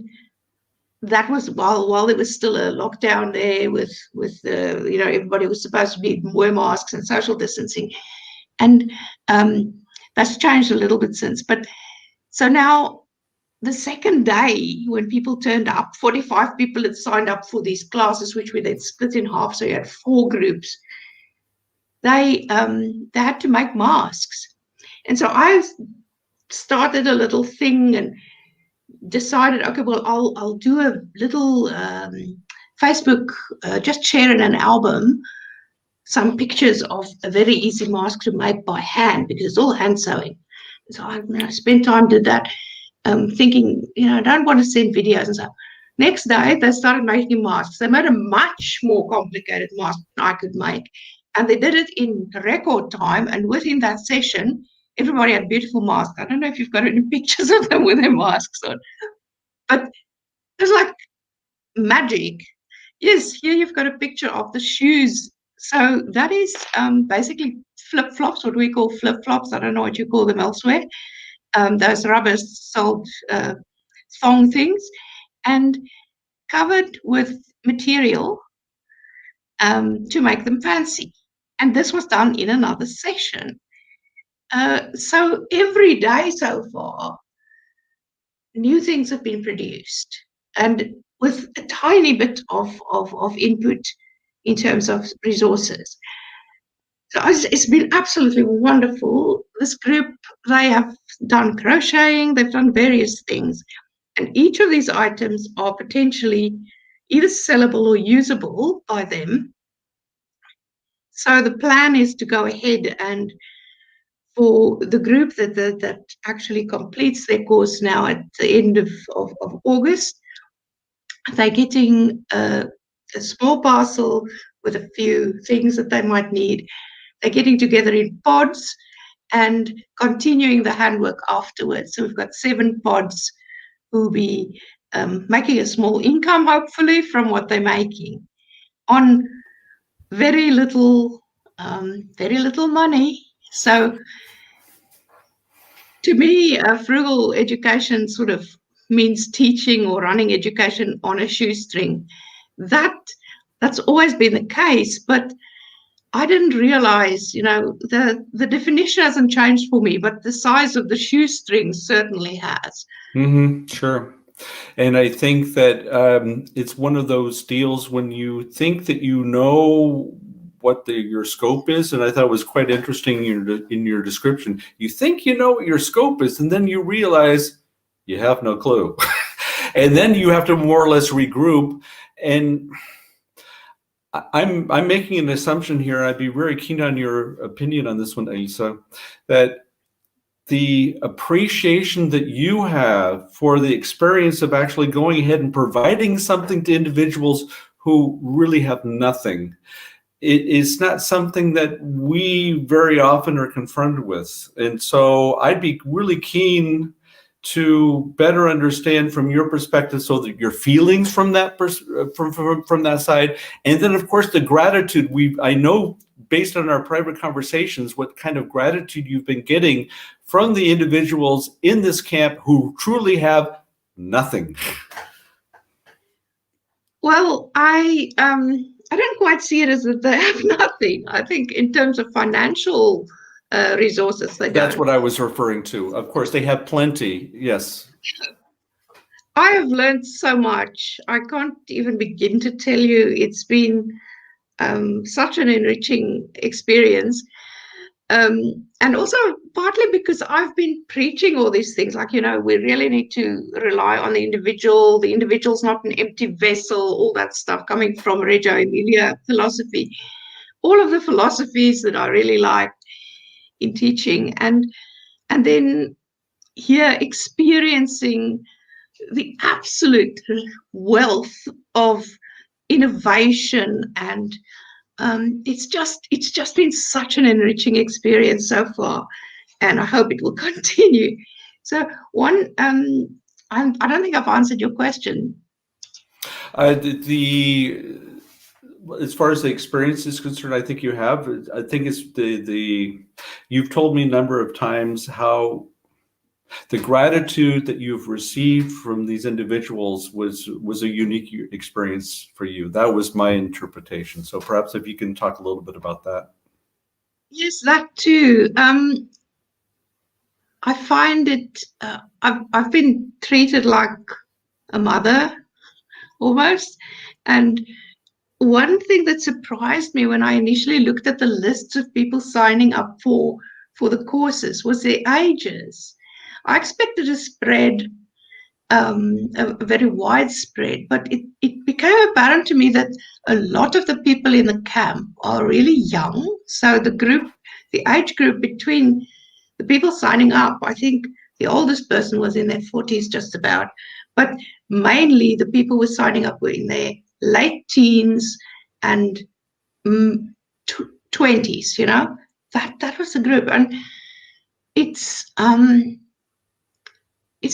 that was while there was still a lockdown there with everybody was supposed to wear masks and social distancing. And that's changed a little bit since. But so now the second day, when people turned up, 45 people had signed up for these classes, which we then split in half, so you had 4 groups. They had to make masks. And so I started a little thing and decided, okay, well, I'll do a little Facebook, just share in an album some pictures of a very easy mask to make by hand, because it's all hand sewing. So I spent time, did that, thinking, I don't want to send videos and stuff. Next day, they started making masks. They made a much more complicated mask than I could make. And they did it in record time. And within that session, everybody had beautiful masks. I don't know if you've got any pictures of them with their masks on. But it was like magic. Yes, here you've got a picture of the shoes. So that is basically flip-flops, what we call flip-flops. I don't know what you call them elsewhere. Those rubber-soled thong things, and covered with material to make them fancy. And this was done in another session. So every day so far, new things have been produced, and with a tiny bit of input in terms of resources. So it's been absolutely wonderful. This group, they have done crocheting, they've done various things. And each of these items are potentially either sellable or usable by them. So the plan is to go ahead, and for the group that actually completes their course now at the end of August, they're getting a small parcel with a few things that they might need. They're getting together in pods and continuing the handwork afterwards. So we've got 7 pods who will be making a small income, hopefully, from what they're making on very little money. So to me, frugal education sort of means teaching or running education on a shoestring. That's always been the case, but I didn't realize, the definition hasn't changed for me, but the size of the shoestring certainly has. Sure. And I think that it's one of those deals when you think that you know what your scope is, and I thought it was quite interesting in your description. You think you know what your scope is, and then you realize you have no clue. And then you have to more or less regroup. And I'm making an assumption here. I'd be very keen on your opinion on this one, Elisa, that the appreciation that you have for the experience of actually going ahead and providing something to individuals who really have nothing, it is not something that we very often are confronted with. And so I'd be really keen to better understand from your perspective, so that your feelings from that from that side, and then of course the gratitude. I know based on our private conversations what kind of gratitude you've been getting from the individuals in this camp who truly have nothing. Well, I don't quite see it as that they have nothing. I think in terms of financial resources, they don't. That's what I was referring to. Of course, they have plenty. Yes. I have learned so much. I can't even begin to tell you. It's been such an enriching experience. And also partly because I've been preaching all these things, like, we really need to rely on the individual. The individual's not an empty vessel, all that stuff coming from Reggio Emilia philosophy. All of the philosophies that I really liked in teaching, and then here experiencing the absolute wealth of innovation, and it's just been such an enriching experience so far, and I hope it will continue. So I don't think I've answered your question. As far as the experience is concerned, I think you have. I think it's you've told me a number of times how the gratitude that you've received from these individuals was a unique experience for you. That was my interpretation. So perhaps if you can talk a little bit about that. Yes, that too. I find it, I've been treated like a mother almost. And one thing that surprised me when I initially looked at the lists of people signing up for the courses was their ages. I expected a spread, a very widespread, but it became apparent to me that a lot of the people in the camp are really young. So the age group between the people signing up, I think the oldest person was in their 40s just about, but mainly the people who were signing up were in their late teens and 20s, you know, that was the group. And it's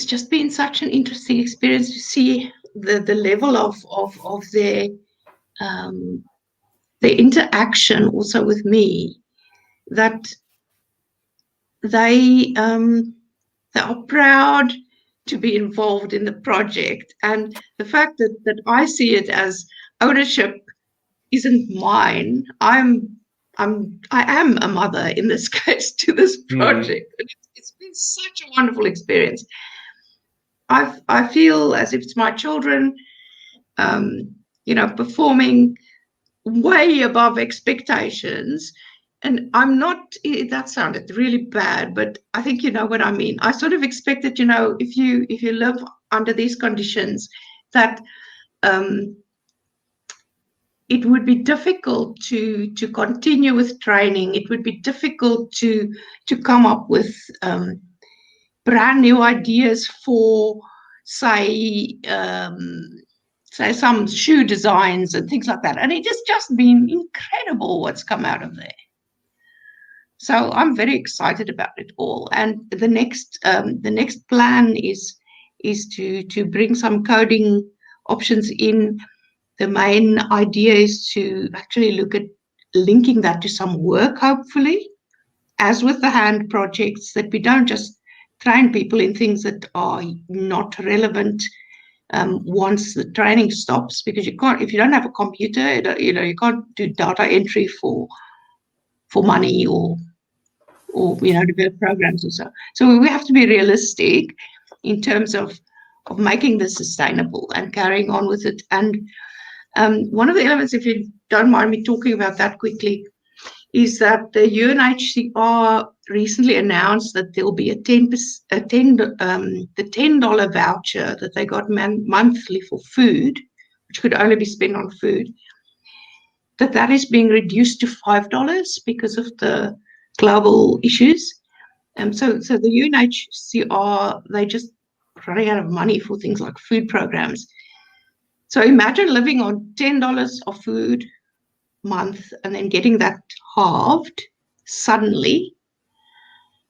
just been such an interesting experience to see the level of their interaction also with me, that they are proud to be involved in the project, and the fact that I see it as ownership isn't mine. I am a mother in this case to this project. It's been such a wonderful experience. I feel as if it's my children, you know, performing way above expectations. And I'm not, that sounded really bad, but I think you know what I mean. I sort of expected, you know, if you live under these conditions, that it would be difficult to continue with training. It would be difficult to come up with brand new ideas for, say some shoe designs and things like that. And it has just been incredible what's come out of there. So I'm very excited about it all. And the next plan is to bring some coding options in. The main idea is to actually look at linking that to some work, hopefully, as with the hand projects, that we don't just train people in things that are not relevant once the training stops, because you can't, if you don't have a computer, you know, you can't do data entry for money or you know, develop programs or so. So we have to be realistic in terms of making this sustainable and carrying on with it. And one of the elements, if you don't mind me talking about that quickly, is that the UNHCR recently announced that there will be the $10 voucher that they got monthly for food, which could only be spent on food, that is being reduced to $5 because of the global issues. So the UNHCR, they just running out of money for things like food programs. So imagine living on $10 of food a month and then getting that halved suddenly.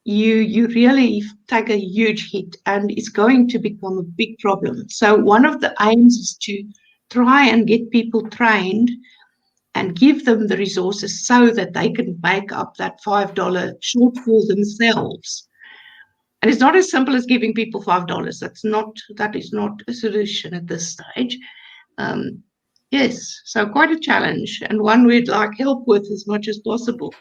You really take a huge hit, and it's going to become a big problem. So one of the aims is to try and get people trained and give them the resources so that they can make up that $5 shortfall themselves. And it's not as simple as giving people $5. That is not a solution at this stage. Yes, so quite a challenge, and one we'd like help with as much as possible.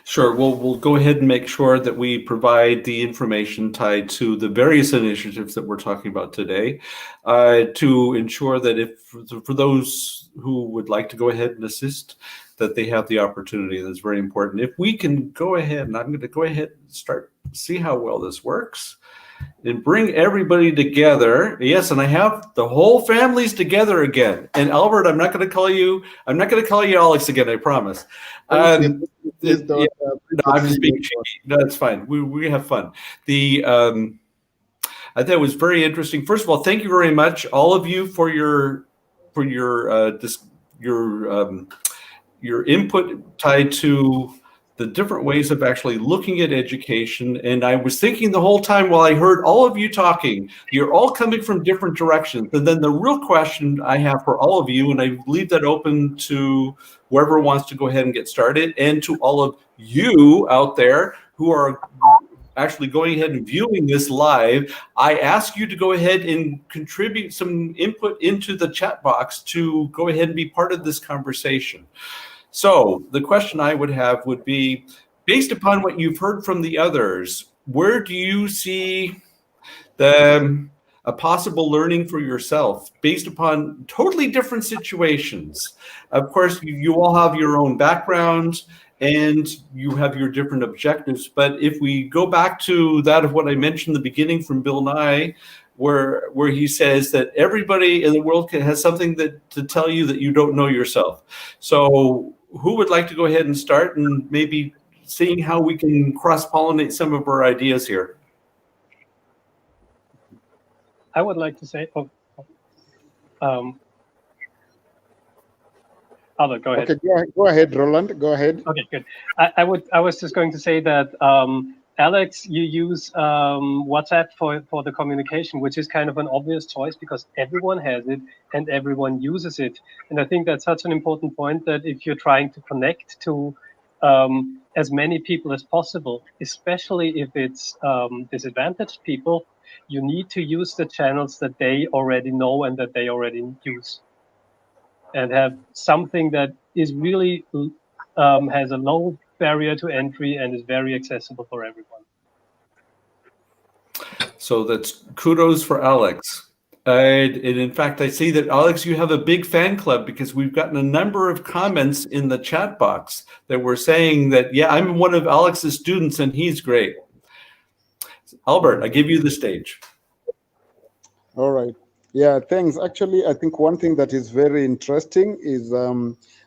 Sure. We'll go ahead and make sure that we provide the information tied to the various initiatives that we're talking about today, to ensure that for those who would like to go ahead and assist, that they have the opportunity. That's very important. If we can go ahead, and I'm going to go ahead and see how well this works, and bring everybody together. Yes, and I have the whole families together again. And Albert, I'm not going to call you Alex again, I promise. I'm just being cheeky. No, that's fine. We have fun. I thought it was very interesting. First of all, thank you very much, all of you, for your input tied to the different ways of actually looking at education. And I was thinking the whole time while I heard all of you talking, you're all coming from different directions. And then the real question I have for all of you, and I leave that open to whoever wants to go ahead and get started, and to all of you out there who are actually going ahead and viewing this live, I ask you to go ahead and contribute some input into the chat box to go ahead and be part of this conversation. So the question I would have would be, based upon what you've heard from the others, where do you see a possible learning for yourself based upon totally different situations? Of course, you all have your own backgrounds and you have your different objectives. But if we go back to that of what I mentioned in the beginning from Bill Nye, where he says that everybody in the world has something to tell you that you don't know yourself. So who would like to go ahead and start and maybe seeing how we can cross-pollinate some of our ideas here? I would like to say, Albert, go ahead. Okay, go ahead, Roland. Go ahead. Okay, good. I was just going to say that Alex, you use WhatsApp for the communication, which is kind of an obvious choice because everyone has it and everyone uses it. And I think that's such an important point that if you're trying to connect to as many people as possible, especially if it's disadvantaged people, you need to use the channels that they already know and that they already use, and have something that is really has a low barrier to entry and is very accessible for everyone. So that's kudos for Alex. And in fact, I see that, Alex, you have a big fan club because we've gotten a number of comments in the chat box that were saying that, yeah, I'm one of Alex's students and he's great. Albert, I give you the stage. All right. Yeah, thanks. Actually, I think one thing that is very interesting is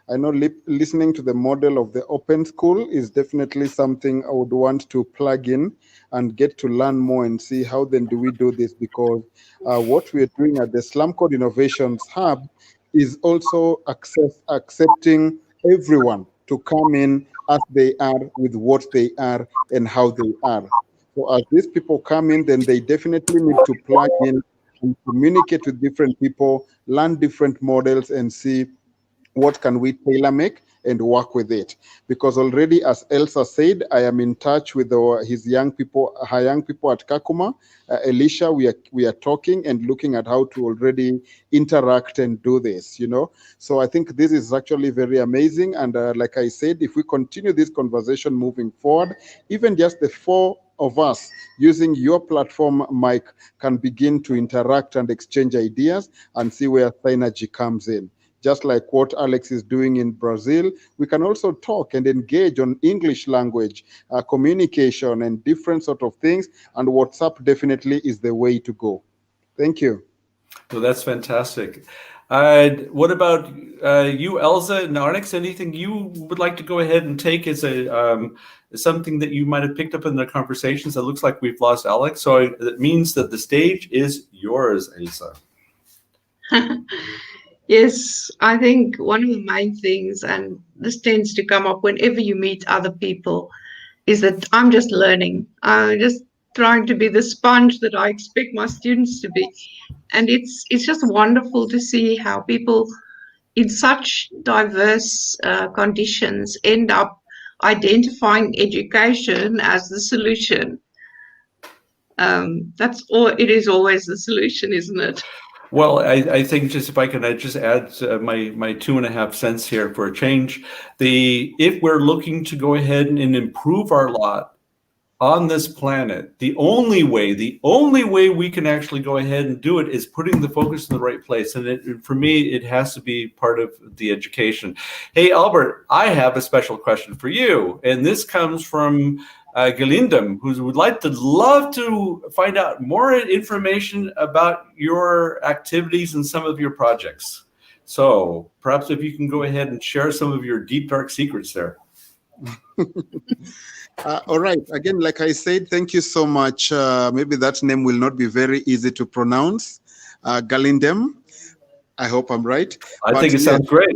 I know listening to the model of the open school is definitely something I would want to plug in and get to learn more and see how then do we do this, because what we are doing at the Slum Code Innovations Hub is also accepting everyone to come in as they are with what they are and how they are. So as these people come in, then they definitely need to plug in and communicate with different people, learn different models and see what can we tailor make and work with it. Because already, as Elsa said, I am in touch with her young people at Kakuma. Elisha, we are talking and looking at how to already interact and do this, you know. So I think this is actually very amazing. And like I said, if we continue this conversation moving forward, even just the 4 of us using your platform, Mike, can begin to interact and exchange ideas and see where synergy comes in. Just like what Alex is doing in Brazil, we can also talk and engage on English language, communication and different sort of things. And WhatsApp definitely is the way to go. Thank you. So that's fantastic. What about you, Elsa and Onyx? Anything you would like to go ahead and take as something that you might have picked up in the conversations? It looks like we've lost Alex, so it means that the stage is yours, Elsa. Yes, I think one of the main things, and this tends to come up whenever you meet other people, is that I'm just learning. I'm just trying to be the sponge that I expect my students to be. And it's just wonderful to see how people in such diverse conditions end up identifying education as the solution. That's all. It is always the solution, isn't it? Well, I think just if I can just add my 2.5 cents here for a change. If we're looking to go ahead and improve our lot on this planet, the only way we can actually go ahead and do it is putting the focus in the right place. And for me, it has to be part of the education. Hey, Albert, I have a special question for you. And this comes from Galindam, who would love to find out more information about your activities and some of your projects. So perhaps if you can go ahead and share some of your deep, dark secrets there. All right. Again, like I said, thank you so much. Maybe that name will not be very easy to pronounce. Galindam. I hope I'm right. I think it sounds great.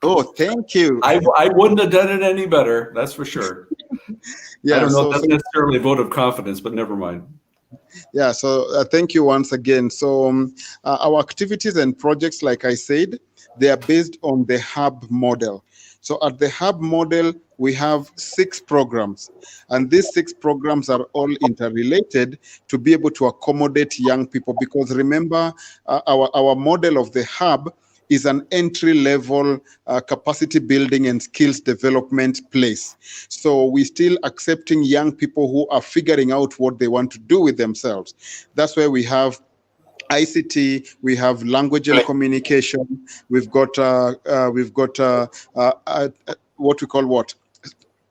Oh, thank you. I wouldn't have done it any better. That's for sure. Yeah, I don't know if that's necessarily a vote of confidence, but never mind. Yeah, so thank you once again. So our activities and projects, like I said, they are based on the hub model. So at the hub model, we have 6 programs, and these 6 programs are all interrelated to be able to accommodate young people. Because remember, our model of the hub is an entry-level capacity building and skills development place. So we're still accepting young people who are figuring out what they want to do with themselves. That's where we have ICT, we have language and communication, we've got what we call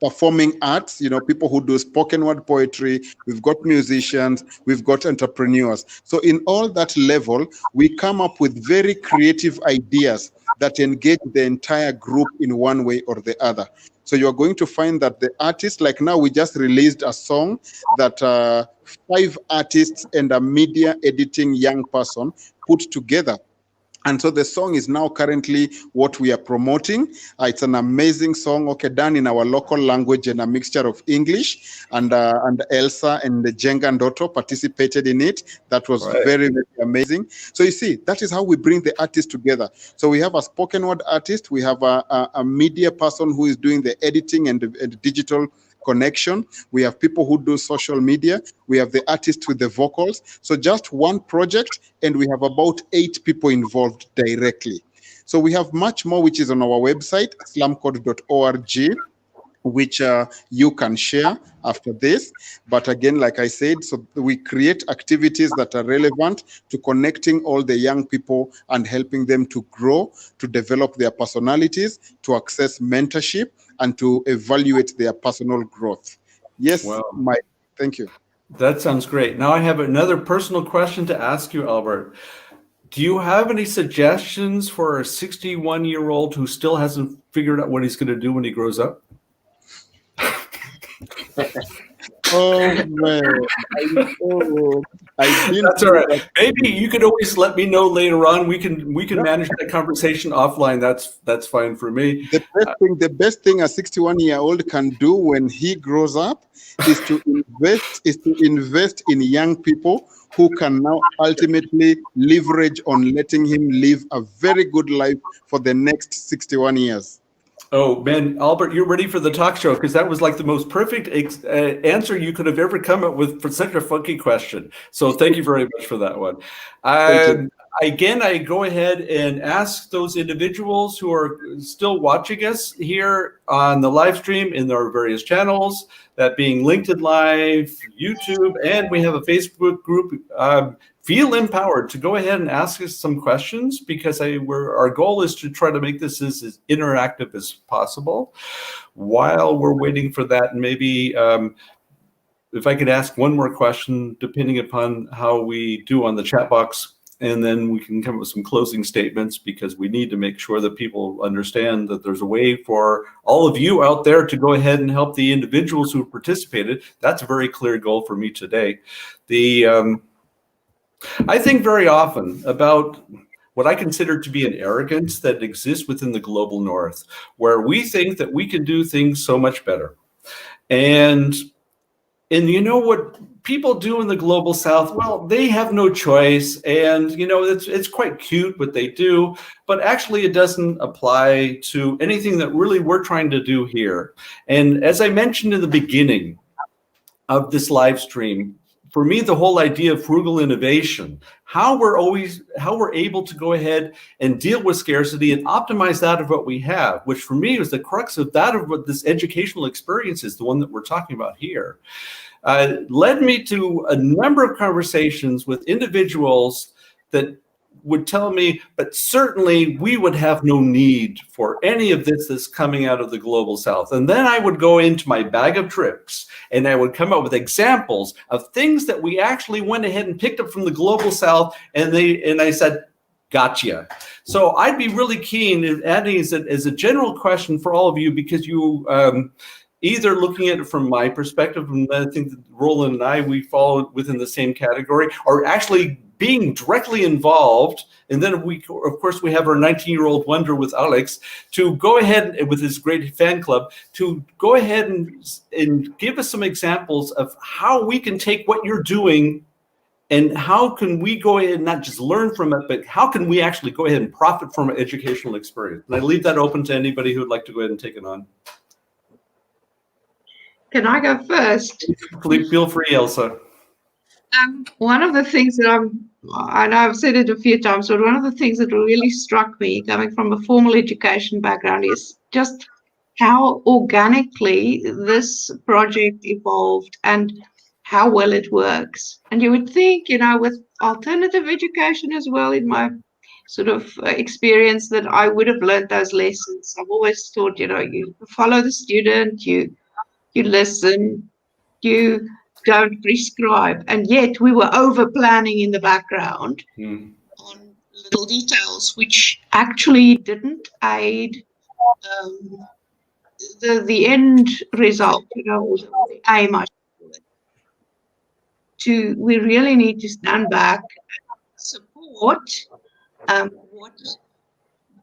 performing arts, people who do spoken word poetry, we've got musicians, we've got entrepreneurs. So in all that level, we come up with very creative ideas that engage the entire group in one way or the other. So you're going to find that the artists, like now we just released a song that 5 artists and a media editing young person put together. And so the song is now currently what we are promoting. It's an amazing song, done in our local language and a mixture of English. And Elsa and the Jenga Ndoto participated in it. That was very, very amazing. So you see, that is how we bring the artists together. So we have a spoken word artist. We have a media person who is doing the editing and the digital connection. We have people who do social media. We have the artists with the vocals. So just one project, and we have about 8 people involved directly. So we have much more, which is on our website, slumcode.org, which you can share after this. But again, like I said, so we create activities that are relevant to connecting all the young people and helping them to grow, to develop their personalities, to access mentorship, and to evaluate their personal growth. Yes, Mike, thank you. That sounds great. Now I have another personal question to ask you, Albert. Do you have any suggestions for a 61-year-old who still hasn't figured out what he's going to do when he grows up? Oh man! That's all right. Maybe you could always let me know later on. We can manage that conversation offline. That's fine for me. The best thing a 61-year-old can do when he grows up is to invest in young people who can now ultimately leverage on letting him live a very good life for the next 61 years. Oh, man, Albert, you're ready for the talk show, because that was like the most perfect answer you could have ever come up with for such a funky question. So thank you very much for that one. Again, I go ahead and ask those individuals who are still watching us here on the live stream in our various channels, that being LinkedIn Live, YouTube, and we have a Facebook group. Feel empowered to go ahead and ask us some questions, because our goal is to try to make this as interactive as possible. While we're waiting for that, maybe if I could ask one more question, depending upon how we do on the chat box, and then we can come up with some closing statements, because we need to make sure that people understand that there's a way for all of you out there to go ahead and help the individuals who participated. That's a very clear goal for me today. I think very often about what I consider to be an arrogance that exists within the global north, where we think that we can do things so much better. And you know what people do in the global south? Well, they have no choice. And, it's quite cute what they do, but actually it doesn't apply to anything that really we're trying to do here. And as I mentioned in the beginning of this live stream, for me, the whole idea of frugal innovation, how we're able to go ahead and deal with scarcity and optimize that of what we have, which for me is the crux of that of what this educational experience is, the one that we're talking about here, led me to a number of conversations with individuals that would tell me, but certainly we would have no need for any of this that's coming out of the global south. And then I would go into my bag of tricks and I would come up with examples of things that we actually went ahead and picked up from the global south, and I said, gotcha. So I'd be really keen in adding as a general question for all of you, because you either looking at it from my perspective, and I think that Roland and I, we fall within the same category, or actually being directly involved. And then of course, we have our 19-year-old wonder with Alex to go ahead with his great fan club to go ahead and give us some examples of how we can take what you're doing and how can we go ahead and not just learn from it, but how can we actually go ahead and profit from an educational experience? And I leave that open to anybody who would like to go ahead and take it on. Can I go first? Feel free, Elsa. One of the things that I know I've said it a few times, but one of the things that really struck me coming from a formal education background is just how organically this project evolved and how well it works. And you would think, with alternative education as well, in my sort of experience, that I would have learned those lessons. I've always thought, you follow the student, you listen, you don't prescribe. And yet we were over planning in the background on little details, which actually didn't aid the end result, or the aim, I should call it. We really need to stand back and support what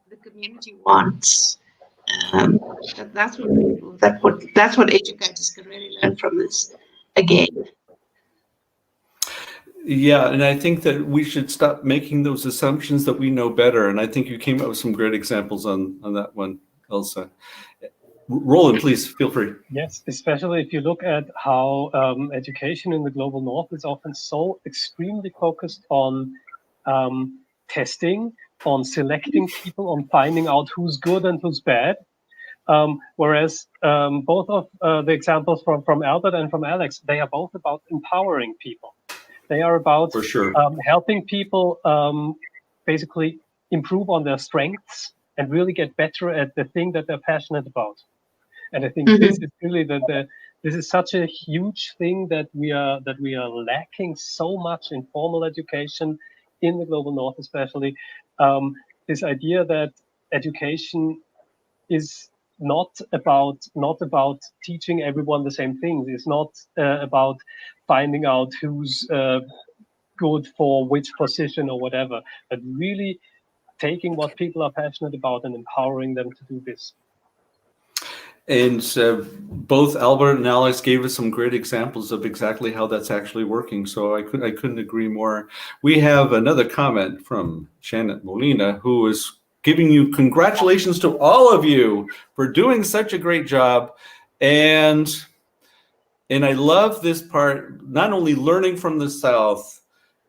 the community wants. That's what educators can really learn from this again. Yeah, and I think that we should stop making those assumptions that we know better. And I think you came up with some great examples on that one, Elsa. Roland, please feel free. Yes, especially if you look at how education in the global north is often so extremely focused on testing, on selecting people, on finding out who's good and who's bad. Whereas both of the examples from Albert and from Alex, they are both about empowering people. They are about For sure. Helping people basically improve on their strengths and really get better at the thing that they're passionate about. And I think this is really this is such a huge thing that we are lacking so much in formal education in the global north, especially this idea that education is not about teaching everyone the same things. It's not about finding out who's good for which position or whatever, but really taking what people are passionate about and empowering them to do this. And both Albert and Alex gave us some great examples of exactly how that's actually working. So I couldn't agree more. We have another comment from Janet Molina, who is giving you congratulations to all of you for doing such a great job. And I love this part, not only learning from the South,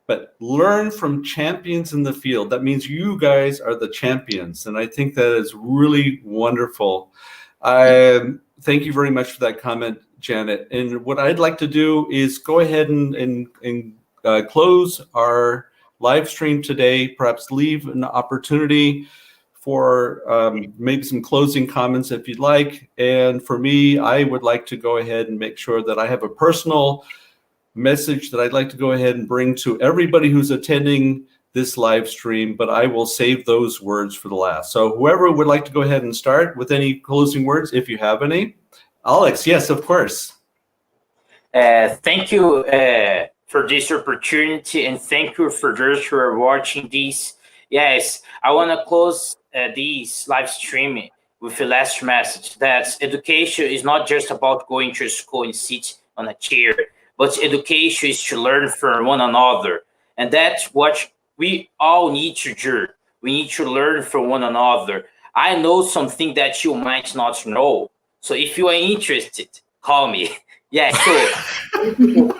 but learn from champions in the field. That means you guys are the champions. And I think that is really wonderful. Thank you very much for that comment, Janet. And what I'd like to do is go ahead and close our live stream today, perhaps leave an opportunity for maybe some closing comments if you'd like. And for me, I would like to go ahead and make sure that I have a personal message that I'd like to go ahead and bring to everybody who's attending this live stream, but I will save those words for the last. So whoever would like to go ahead and start with any closing words, if you have any. Alex, yes, of course. Thank you for this opportunity, and thank you for those who are watching this. Yes, I want to close this live stream with a last message that education is not just about going to school and sit on a chair, but education is to learn from one another. And that's what we all need to do. We need to learn from one another. I know something that you might not know. So if you are interested, call me. Yeah, so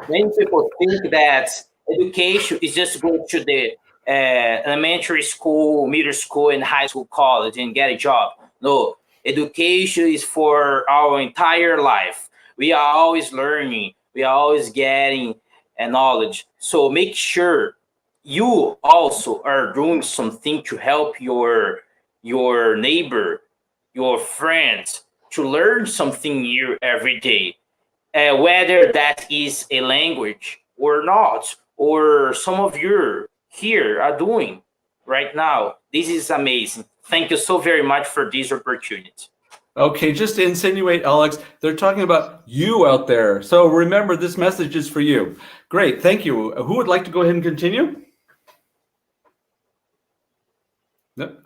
many people think that education is just go to the elementary school, middle school, and high school, college, and get a job. No, education is for our entire life. We are always learning. We are always getting knowledge. So make sure you also are doing something to help your neighbor, your friends, to learn something new every day, whether that is a language or not, or some of you here are doing right now. This is amazing. Thank you so very much for this opportunity. Okay, just to insinuate, Alex, they're talking about you out there. So remember, this message is for you. Great, thank you. Who would like to go ahead and continue? No,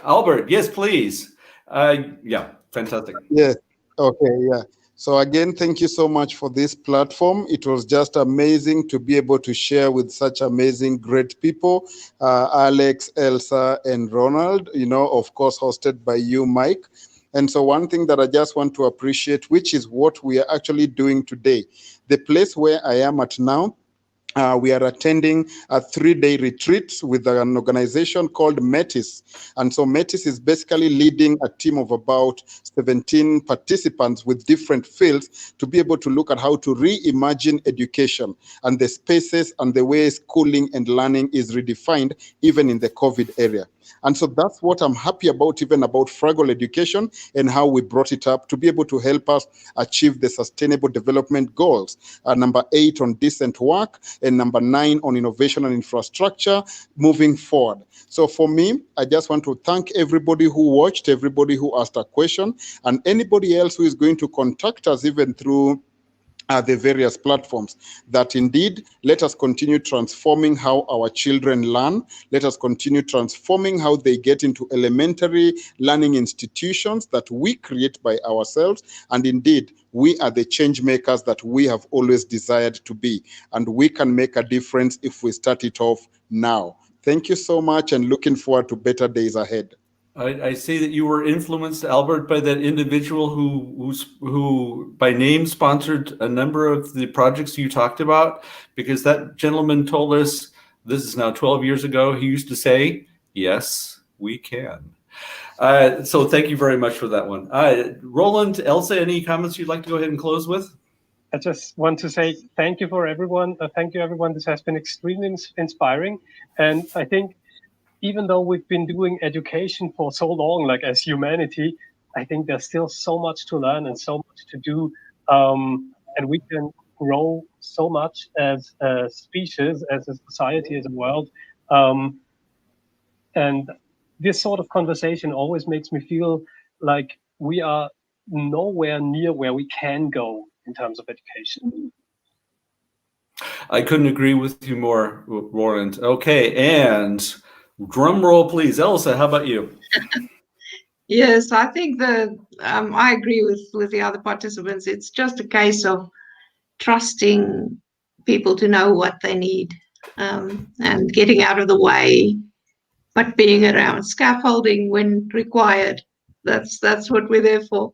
Albert, yes, please. Yeah, fantastic. Yeah, okay, yeah. So again, thank you so much for this platform. It was just amazing to be able to share with such amazing, great people, Alex, Elsa, and Ronald, of course, hosted by you, Mike. And so one thing that I just want to appreciate, which is what we are actually doing today, the place where I am at now, we are attending a 3-day retreat with an organization called METIS. And so METIS is basically leading a team of about 17 participants with different fields to be able to look at how to reimagine education and the spaces and the way schooling and learning is redefined even in the COVID area. And so that's what I'm happy about, even about Frugal Education and how we brought it up to be able to help us achieve the Sustainable Development Goals. Number 8 on decent work, and number 9 on innovation and infrastructure moving forward. So for me, I just want to thank everybody who watched, everybody who asked a question, and anybody else who is going to contact us even through the various platforms, that indeed let us continue transforming how our children learn. Let us continue transforming how they get into elementary learning institutions that we create by ourselves. And indeed, we are the change makers that we have always desired to be. And we can make a difference if we start it off now. Thank you so much, and looking forward to better days ahead. I see that you were influenced, Albert, by that individual who by name sponsored a number of the projects you talked about, because that gentleman told us, this is now 12 years ago, he used to say, yes, we can. So thank you very much for that one. Roland, Elsa, any comments you'd like to go ahead and close with? I just want to say thank you for everyone. Thank you, everyone. This has been extremely inspiring. And I think even though we've been doing education for so long, like as humanity, I think there's still so much to learn and so much to do. And we can grow so much as a species, as a society, as a world. And this sort of conversation always makes me feel like we are nowhere near where we can go in terms of education. I couldn't agree with you more, Roland. Okay, and drum roll, please. Elsa, how about you? Yes, I think I agree with the other participants. It's just a case of trusting people to know what they need, and getting out of the way, but being around, scaffolding when required. That's what we're there for.